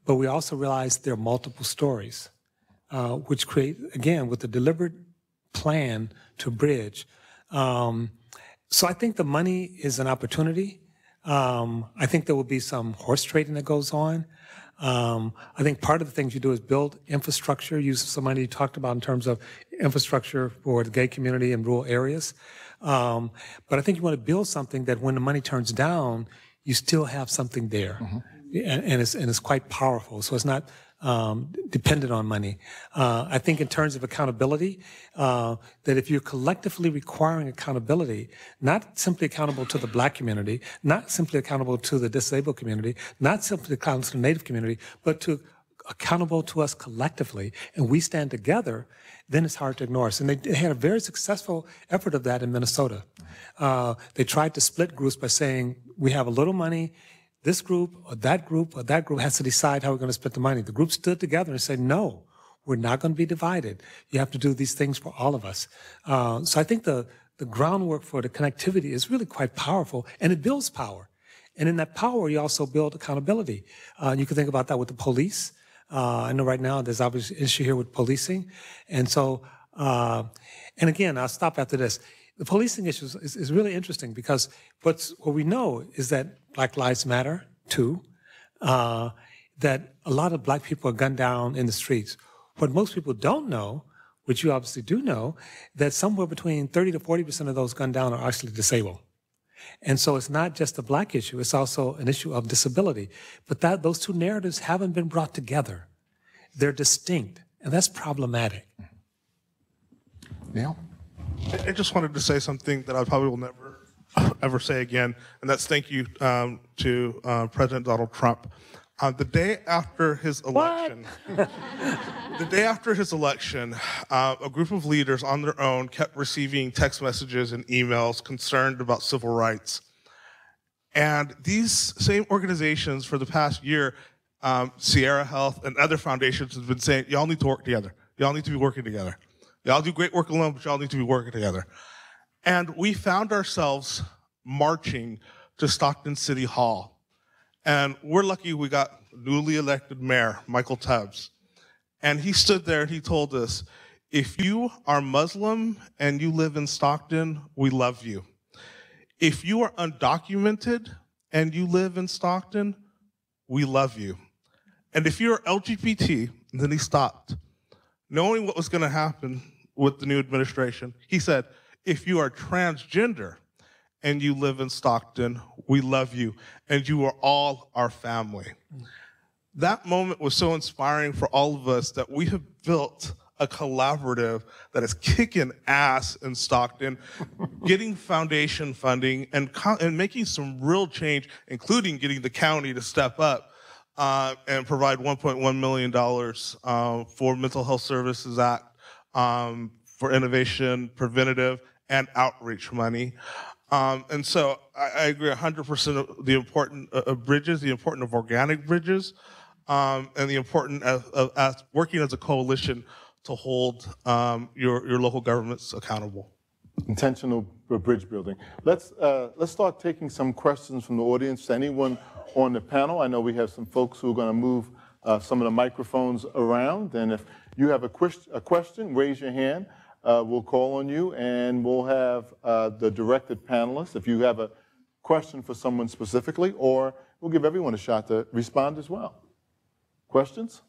But we also realize there are multiple stories, which create, again, with a deliberate plan to bridge. So I think the money is an opportunity. I think there will be some horse trading that goes on. I think part of the things you do is build infrastructure, use some money you talked about in terms of infrastructure for the gay community in rural areas. But I think you want to build something that when the money turns down, you still have something there. And it's quite powerful. So it's not dependent on money. I think in terms of accountability, that if you're collectively requiring accountability, not simply accountable to the Black community, not simply accountable to the disabled community, not simply accountable to the Native community, but accountable to us collectively, and we stand together, then it's hard to ignore us. And they had a very successful effort of that in Minnesota. They tried to split groups by saying, we have a little money, this group or that group has to decide how we're going to split the money. The group stood together and said, no, we're not going to be divided. You have to do these things for all of us. So I think the groundwork for the connectivity is really quite powerful, and it builds power. And in that power, you also build accountability. You can think about that with the police. I know right now there's obviously an issue here with policing. And so, and again, I'll stop after this. The policing issue is really interesting because what we know is that Black Lives Matter, too, that a lot of Black people are gunned down in the streets. What most people don't know, which you obviously do know, that somewhere between 30 to 40% of those gunned down are actually disabled. And so it's not just a Black issue, it's also an issue of disability. But those two narratives haven't been brought together. They're distinct, and that's problematic. Neil? I just wanted to say something that I probably will never, ever say again, and that's thank you to President Donald Trump The day after his election, a group of leaders on their own kept receiving text messages and emails concerned about civil rights. And these same organizations for the past year, Sierra Health and other foundations have been saying, y'all need to work together. Y'all need to be working together. Y'all do great work alone, but y'all need to be working together. And we found ourselves marching to Stockton City Hall. And we're lucky we got newly elected mayor, Michael Tubbs. And he stood there and he told us, if you are Muslim and you live in Stockton, we love you. If you are undocumented and you live in Stockton, we love you. And if you're LGBT, and then he stopped. Knowing what was gonna happen with the new administration, he said, if you are transgender and you live in Stockton, we love you, and you are all our family. That moment was so inspiring for all of us that we have built a collaborative that is kicking ass in Stockton, getting foundation funding and making some real change, including getting the county to step up and provide $1.1 million for Mental Health Services Act, for innovation, preventative, and outreach money. And so I agree 100% of the importance of bridges, the importance of organic bridges, and the importance of working as a coalition to hold your local governments accountable. Intentional bridge building. Let's start taking some questions from the audience. Anyone on the panel? I know we have some folks who are going to move some of the microphones around, and if you have a question, raise your hand. We'll call on you, and we'll have the directed panelists, if you have a question for someone specifically, or we'll give everyone a shot to respond as well. Questions?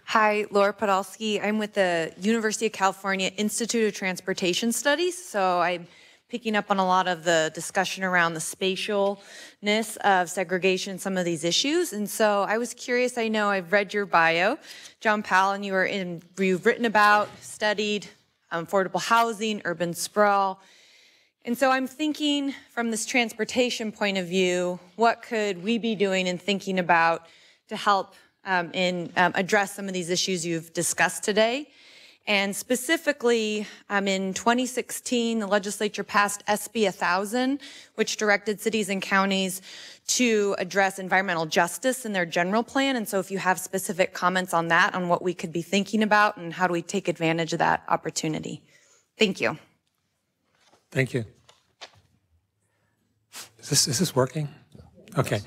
Hi, Laura Podolsky. I'm with the University of California Institute of Transportation Studies, so I'm picking up on a lot of the discussion around the spatialness of segregation, some of these issues. And so I was curious, I know I've read your bio, John Powell, and you've written about, studied affordable housing, urban sprawl. And so I'm thinking from this transportation point of view, what could we be doing and thinking about to help address some of these issues you've discussed today? And specifically, in 2016, the legislature passed SB 1000, which directed cities and counties to address environmental justice in their general plan. And so if you have specific comments on that, on what we could be thinking about and how do we take advantage of that opportunity. Thank you. Thank you. Is this working? Okay.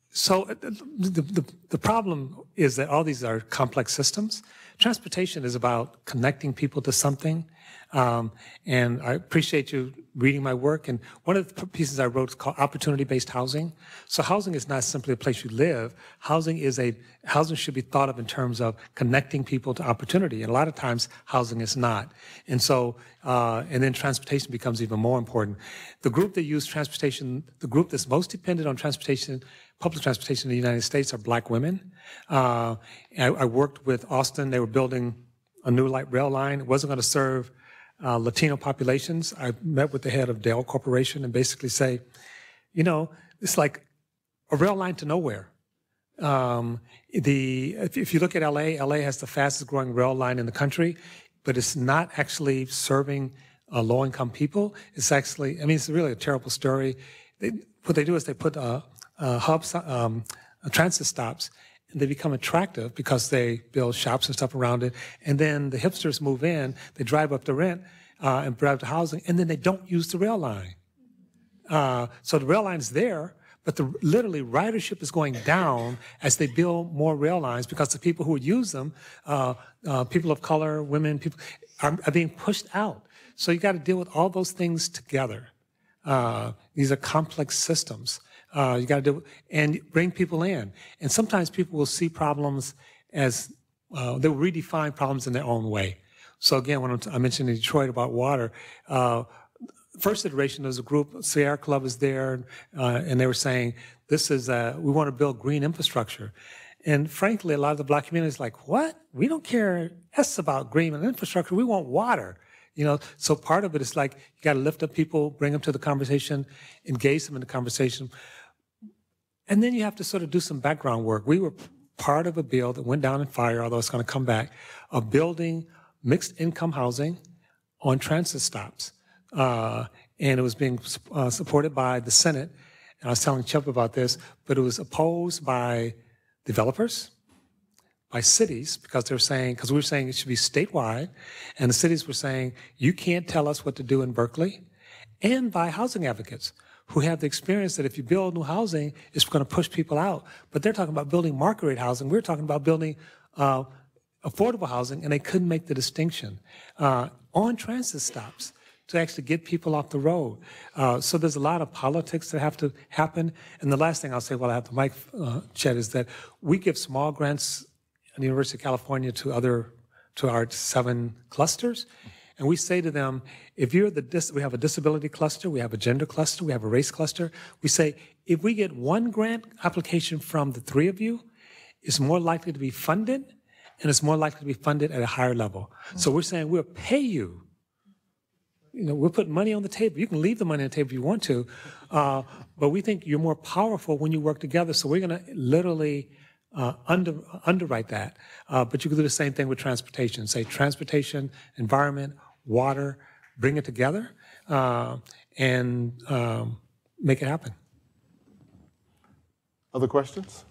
So the problem is that all these are complex systems. Transportation is about connecting people to something. And I appreciate you reading my work. And one of the pieces I wrote is called opportunity-based housing. So housing is not simply a place you live. Housing should be thought of in terms of connecting people to opportunity. And a lot of times housing is not. And so, and then transportation becomes even more important. The group that use transportation, the group that's most dependent on transportation, public transportation in the United States are Black women. I worked with Austin. They were building a new light rail line. It wasn't going to serve Latino populations. I met with the head of Dell Corporation and basically say, you know, it's like a rail line to nowhere. If you look at LA, LA has the fastest growing rail line in the country, but it's not actually serving low-income people. It's actually, I mean, it's really a terrible story. What they do is they put hubs, transit stops, and they become attractive because they build shops and stuff around it. And then the hipsters move in, they drive up the rent and drive the housing, and then they don't use the rail line. So the rail line is there, but literally ridership is going down as they build more rail lines because the people who would use them, people of color, women, people are being pushed out. So you got to deal with all those things together. These are complex systems. You got to do and bring people in. And sometimes people will see problems as they will redefine problems in their own way. So again, when I mentioned in Detroit about water, first iteration there was a group, Sierra Club is there, and they were saying, this is, we want to build green infrastructure. And frankly, a lot of the Black community is like, what? We don't care about green infrastructure. We want water. You know, so part of it is like you got to lift up people, bring them to the conversation, engage them in the conversation. And then you have to sort of do some background work. We were part of a bill that went down in fire, although it's going to come back, of building mixed income housing on transit stops. And it was being supported by the Senate. And I was telling Chip about this, but it was opposed by developers, by cities, because they're saying, because we were saying it should be statewide, and the cities were saying, you can't tell us what to do in Berkeley, and by housing advocates who have the experience that if you build new housing, it's going to push people out. But they're talking about building market rate housing. We're talking about building affordable housing, and they couldn't make the distinction on transit stops to actually get people off the road. So there's a lot of politics that have to happen. And the last thing I'll say while I have the mic, Chet, is that we give small grants at the University of California to our 7 clusters. And we say to them, if you're we have a disability cluster, we have a gender cluster, we have a race cluster. We say, if we get 1 grant application from the 3 of you, it's more likely to be funded, and it's more likely to be funded at a higher level. So we're saying we'll pay you. You know, we'll put money on the table. You can leave the money on the table if you want to, but we think you're more powerful when you work together. So we're going to literally underwrite that. But you can do the same thing with transportation. Say transportation, environment, water, bring it together and make it happen. Other questions?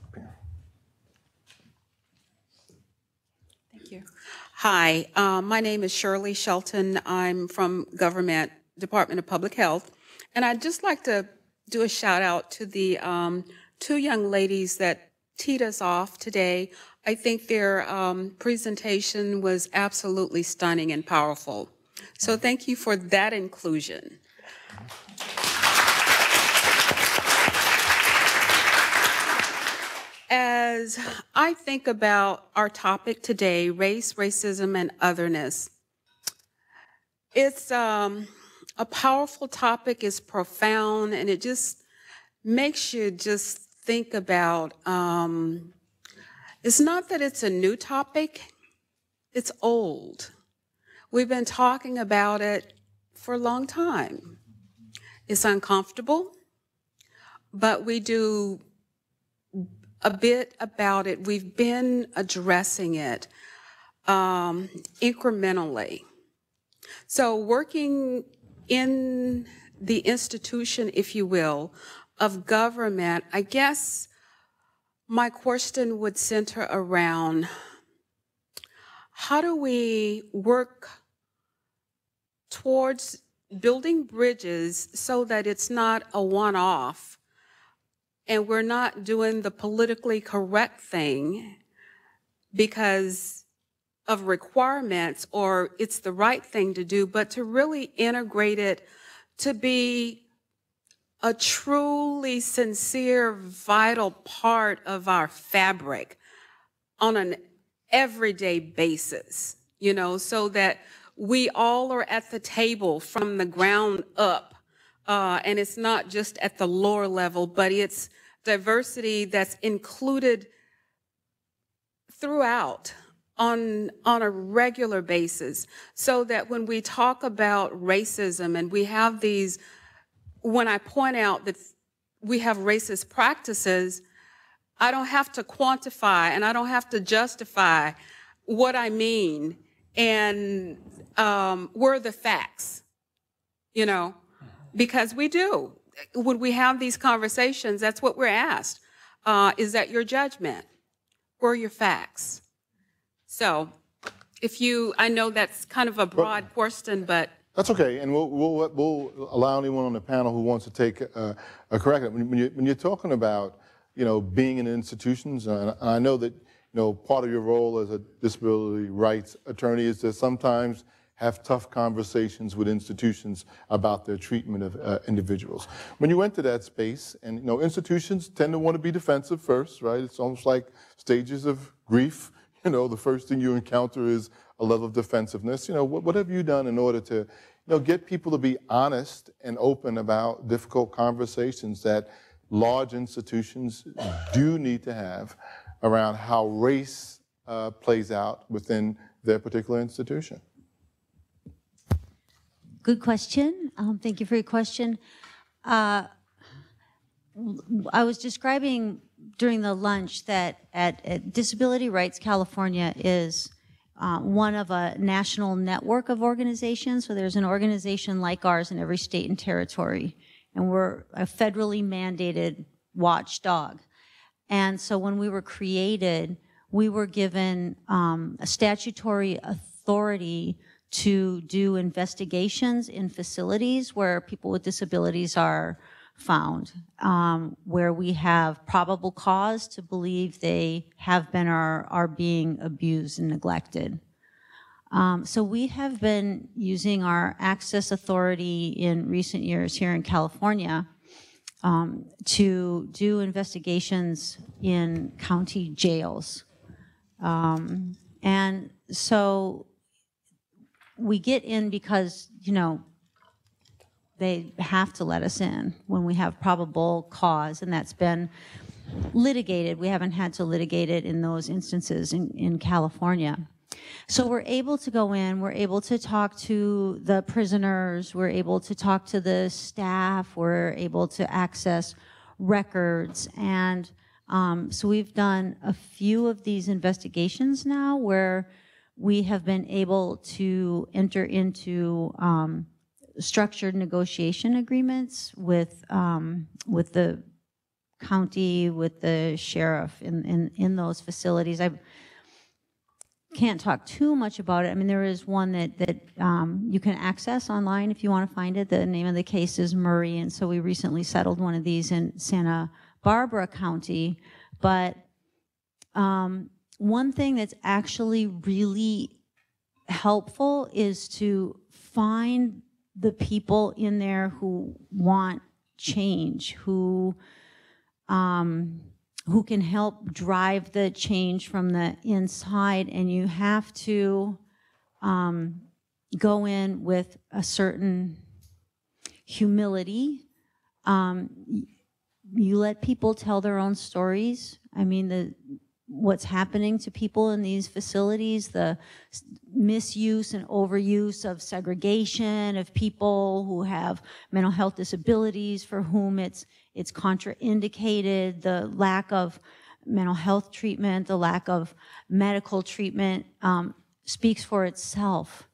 Thank you. Hi, my name is Shirley Shelton. I'm from Government Department of Public Health. And I'd just like to do a shout out to the 2 young ladies that teed us off today. I think their presentation was absolutely stunning and powerful. So thank you for that inclusion. As I think about our topic today, race, racism, and otherness, it's a powerful topic, it's profound, and it just makes you just think about, it's not that it's a new topic, it's old. We've been talking about it for a long time. It's uncomfortable, but we do a bit about it. We've been addressing it incrementally. So working in the institution, if you will, of government, I guess my question would center around how do we work towards building bridges so that it's not a one-off and we're not doing the politically correct thing because of requirements or it's the right thing to do, but to really integrate it to be a truly sincere, vital part of our fabric on an everyday basis, you know, so that we all are at the table from the ground up. And it's not just at the lower level, but it's diversity that's included throughout on a regular basis, so that when we talk about racism and we have these, when I point out that we have racist practices, I don't have to quantify and I don't have to justify what I mean and where are the facts, you know, because we do. When we have these conversations, that's what we're asked. Is that your judgment? Where are your facts? So if you, I know that's kind of a broad question, but. That's okay, and we'll allow anyone on the panel who wants to take a correct. When you're talking about, you know, being in institutions, and I know that, you know, part of your role as a disability rights attorney is to sometimes have tough conversations with institutions about their treatment of individuals. When you went to that space, and, you know, institutions tend to want to be defensive first, right? It's almost like stages of grief. You know, the first thing you encounter is a level of defensiveness. You know, what have you done in order to, you know, get people to be honest and open about difficult conversations that large institutions do need to have around how race plays out within their particular institution? Good question. Thank you for your question. I was describing during the lunch that at Disability Rights California is one of a national network of organizations. So there's an organization like ours in every state and territory, and we're a federally mandated watchdog. And so when we were created, we were given a statutory authority to do investigations in facilities where people with disabilities are found, where we have probable cause to believe they have been or are being abused and neglected. So we have been using our access authority in recent years here in California to do investigations in county jails. And so we get in because, you know, they have to let us in when we have probable cause, and that's been litigated. We haven't had to litigate it in those instances in California. So we're able to go in, we're able to talk to the prisoners, we're able to talk to the staff, we're able to access records, and so we've done a few of these investigations now where we have been able to enter into structured negotiation agreements with the county, with the sheriff in those facilities. I can't talk too much about it. I mean, there is one that you can access online if you want to find it. The name of the case is Murray, and so we recently settled one of these in Santa Barbara County. But one thing that's actually really helpful is to find the people in there who want change, who can help drive the change from the inside, and you have to go in with a certain humility. You let people tell their own stories. I mean, what's happening to people in these facilities, the misuse and overuse of segregation of people who have mental health disabilities for whom it's contraindicated, the lack of mental health treatment, the lack of medical treatment speaks for itself.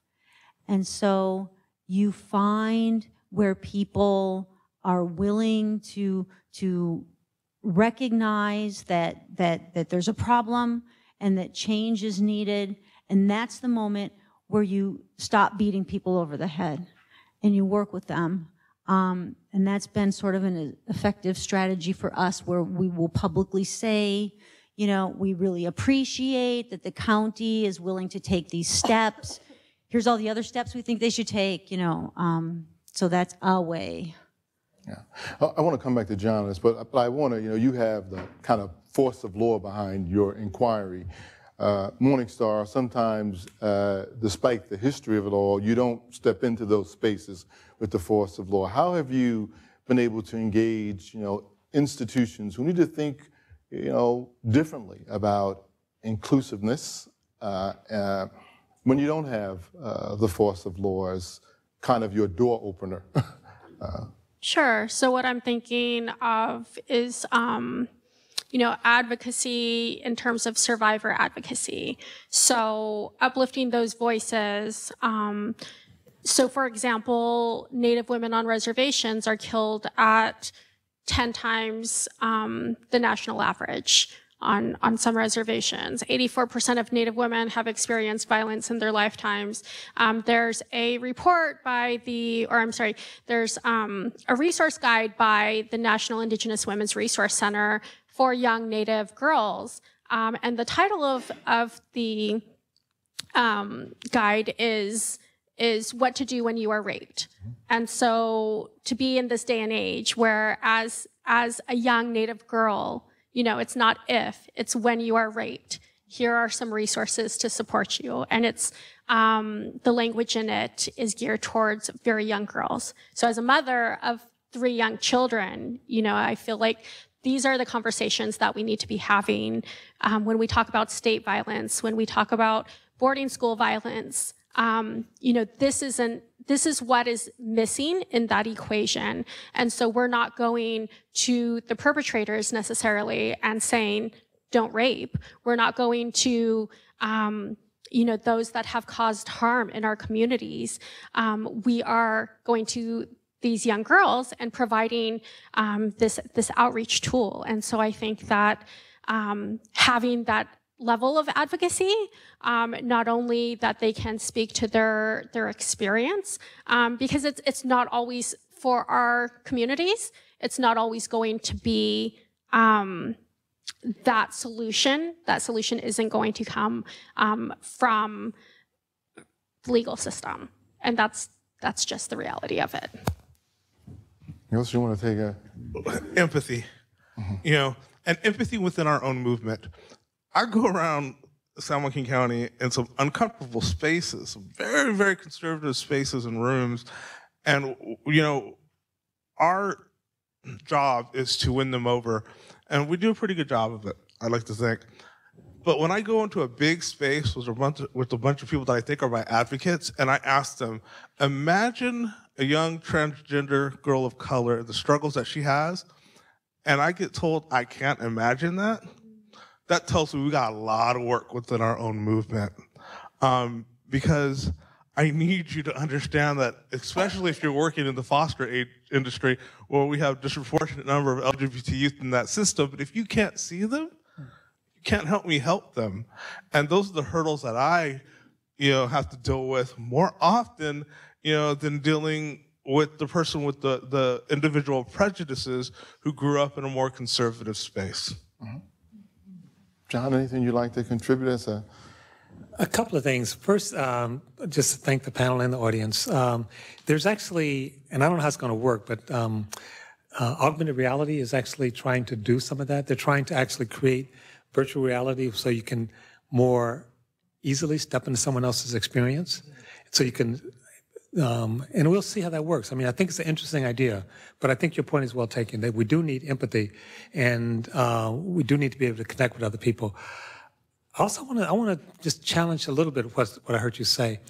And so you find where people are willing to recognize that there's a problem and that change is needed, and that's the moment where you stop beating people over the head and you work with them. And that's been sort of an effective strategy for us, where we will publicly say, you know, we really appreciate that the county is willing to take these steps. Here's all the other steps we think they should take, you know. So that's a way. Yeah, I want to come back to John on this, but I want to, you know, you have the kind of force of law behind your inquiry. Morningstar, sometimes, despite the history of it all, you don't step into those spaces with the force of law. How have you been able to engage, you know, institutions who need to think, you know, differently about inclusiveness when you don't have the force of law as kind of your door opener? Sure. So what I'm thinking of is, you know, advocacy in terms of survivor advocacy. So uplifting those voices. So for example, Native women on reservations are killed at 10 times the national average on some reservations. 84% of Native women have experienced violence in their lifetimes. There's a report by there's a resource guide by the National Indigenous Women's Resource Center for young Native girls. And the title of the guide is What to Do When You Are Raped. And so to be in this day and age where as a young Native girl, you know, it's not if, it's when you are raped. Here are some resources to support you. And it's, the language in it is geared towards very young girls. So as a mother of 3 young children, you know, I feel like these are the conversations that we need to be having when we talk about state violence, when we talk about boarding school violence. this is what is missing in that equation. And so we're not going to the perpetrators necessarily and saying, don't rape. We're not going to, those that have caused harm in our communities. We are going to these young girls and providing this outreach tool. And so I think that having that level of advocacy, not only that they can speak to their experience, because it's not always for our communities, it's not always going to be that solution. That solution isn't going to come from the legal system. And that's just the reality of it. Anything else you want to take Empathy, and empathy within our own movement. I go around San Joaquin County in some uncomfortable spaces, some very, very conservative spaces and rooms. And, our job is to win them over. And we do a pretty good job of it, I like to think. But when I go into a big space with a bunch of people that I think are my advocates, and I ask them, imagine a young transgender girl of color, the struggles that she has, and I get told I can't imagine that, that tells me we got a lot of work within our own movement. Because I need you to understand that, especially if you're working in the foster aid industry, where we have a disproportionate number of LGBT youth in that system, but if you can't see them, you can't help me help them. And those are the hurdles that I, have to deal with more often, than dealing with the person with the individual prejudices who grew up in a more conservative space. Mm-hmm. John, anything you'd like to contribute as a couple of things. First, just to thank the panel and the audience. There's actually, and I don't know how it's going to work, but augmented reality is actually trying to do some of that. They're trying to actually create virtual reality so you can more easily step into someone else's experience. So you can, and we'll see how that works. I mean, I think it's an interesting idea, but I think your point is well taken, that we do need empathy, and we do need to be able to connect with other people. Also, I want to just challenge a little bit what I heard you say.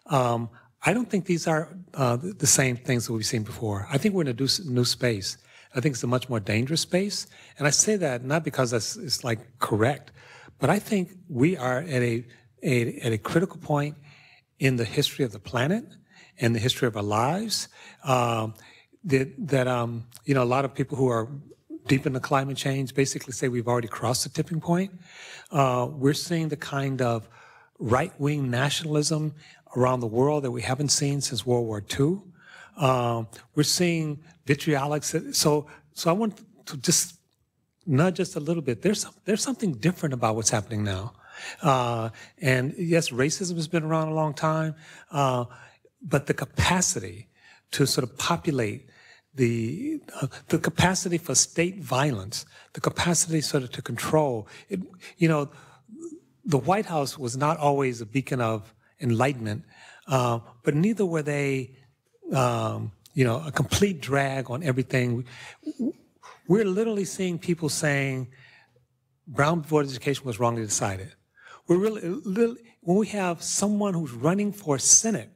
I don't think these are the same things that we've seen before. I think we're in a new space. I think it's a much more dangerous space. And I say that not because it's like correct, but I think we are at a critical point in the history of the planet and the history of our lives. A lot of people who are deep into climate change basically say we've already crossed the tipping point. We're seeing the kind of right-wing nationalism around the world that we haven't seen since World War II. We're seeing vitriolic. So I want to just nudge just a little bit. There's something different about what's happening now. And yes, racism has been around a long time, but the capacity to sort of populate the capacity for state violence, the capacity sort of to control it. The White House was not always a beacon of enlightenment, but neither were they, a complete drag on everything. We're literally seeing people saying Brown Board education was wrongly decided. When we have someone who's running for Senate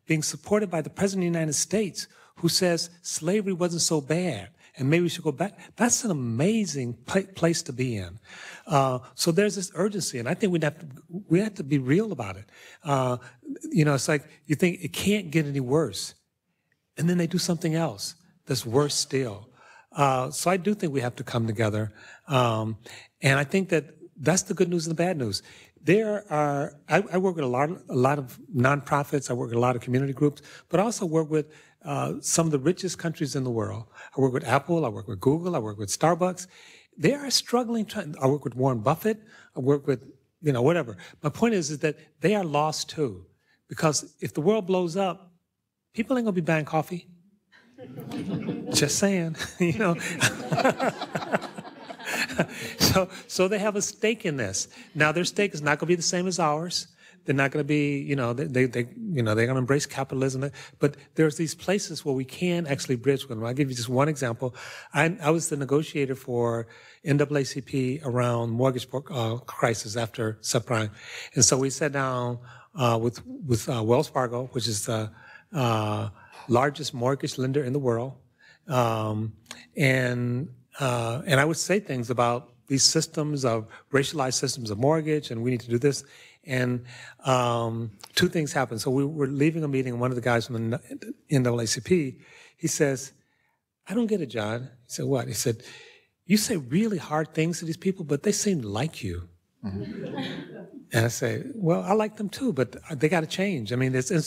being supported by the President of the United States who says slavery wasn't so bad and maybe we should go back, that's an amazing place to be in. So there's this urgency, and I think we have to be real about it. It's like you think it can't get any worse, and then they do something else that's worse still. So I do think we have to come together, and I think that's the good news and the bad news. I work with a lot of nonprofits. I work with a lot of community groups, but I also work with some of the richest countries in the world. I work with Apple. I work with Google. I work with Starbucks. They are struggling. I work with Warren Buffett. I work with whatever. My point is that they are lost too, because if the world blows up, people ain't gonna be buying coffee. Just saying, So they have a stake in this. Now their stake is not going to be the same as ours. They're not going to be, they're going to embrace capitalism. But there's these places where we can actually bridge with them. I'll give you just one example. I was the negotiator for NAACP around mortgage crisis after subprime. And so we sat down with Wells Fargo, which is the largest mortgage lender in the world, and I would say things about these systems of racialized systems of mortgage, and we need to do this. And two things happened. So we were leaving a meeting, and one of the guys from the NAACP, he says, "I don't get it, John." He said, "What?" He said, "You say really hard things to these people, but they seem to like you." And I say, "Well, I like them too, but they got to change. I mean, he said,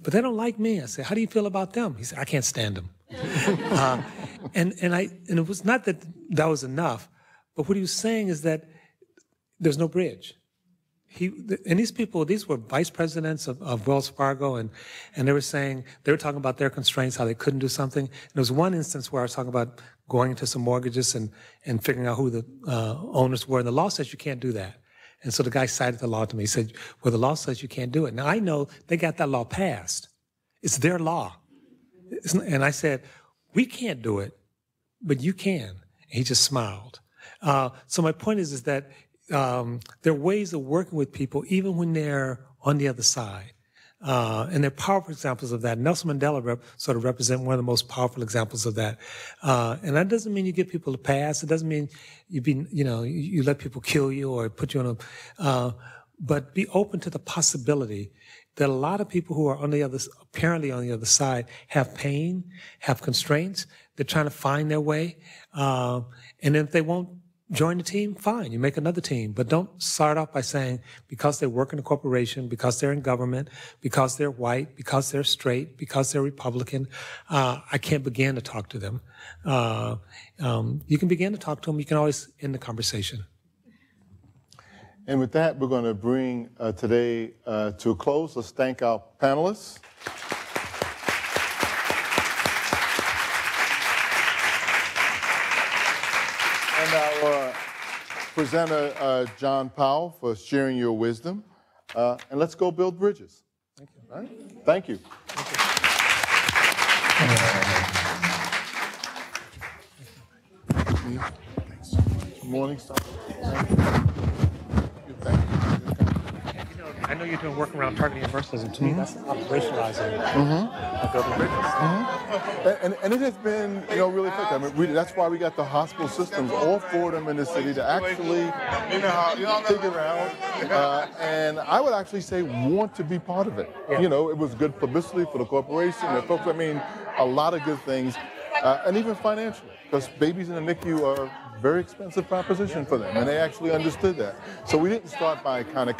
"But they don't like me." I said, "How do you feel about them?" He said, "I can't stand them." And it was not that that was enough, but what he was saying is that there's no bridge. And these people, these were vice presidents of Wells Fargo, and they were talking about their constraints, how they couldn't do something. And there was one instance where I was talking about going into some mortgages and figuring out who the owners were, and the law says you can't do that. And so the guy cited the law to me. He said, "Well, the law says you can't do it." Now, I know they got that law passed. It's their law. And I said, "We can't do it, but you can." And he just smiled. So my point is that there are ways of working with people even when they're on the other side. And they're powerful examples of that. Nelson Mandela sort of represent one of the most powerful examples of that. And that doesn't mean you give people a pass. It doesn't mean you let people kill you or put you on a, but be open to the possibility that a lot of people who are apparently on the other side have pain, have constraints. They're trying to find their way. And if they won't join the team, fine, you make another team. But don't start off by saying, because they work in a corporation, because they're in government, because they're white, because they're straight, because they're Republican, I can't begin to talk to them. You can begin to talk to them. You can always end the conversation. And with that, we're going to bring today to a close. Let's thank our panelists. And our presenter, John Powell, for sharing your wisdom. And let's go build bridges. Thank you. All right? Thank you. Good morning, Star. I know you're doing work around targeting universalism. To me, that's operationalizing building bridges. And it has been, really effective. I mean, that's why we got the hospital systems, all four of them in the city, to actually figure out, and I would actually say want to be part of it. Yeah. It was good publicity for the corporation, the folks. I mean, a lot of good things, and even financially, because babies in the NICU are a very expensive proposition for them, and they actually understood that. So we didn't start by kind of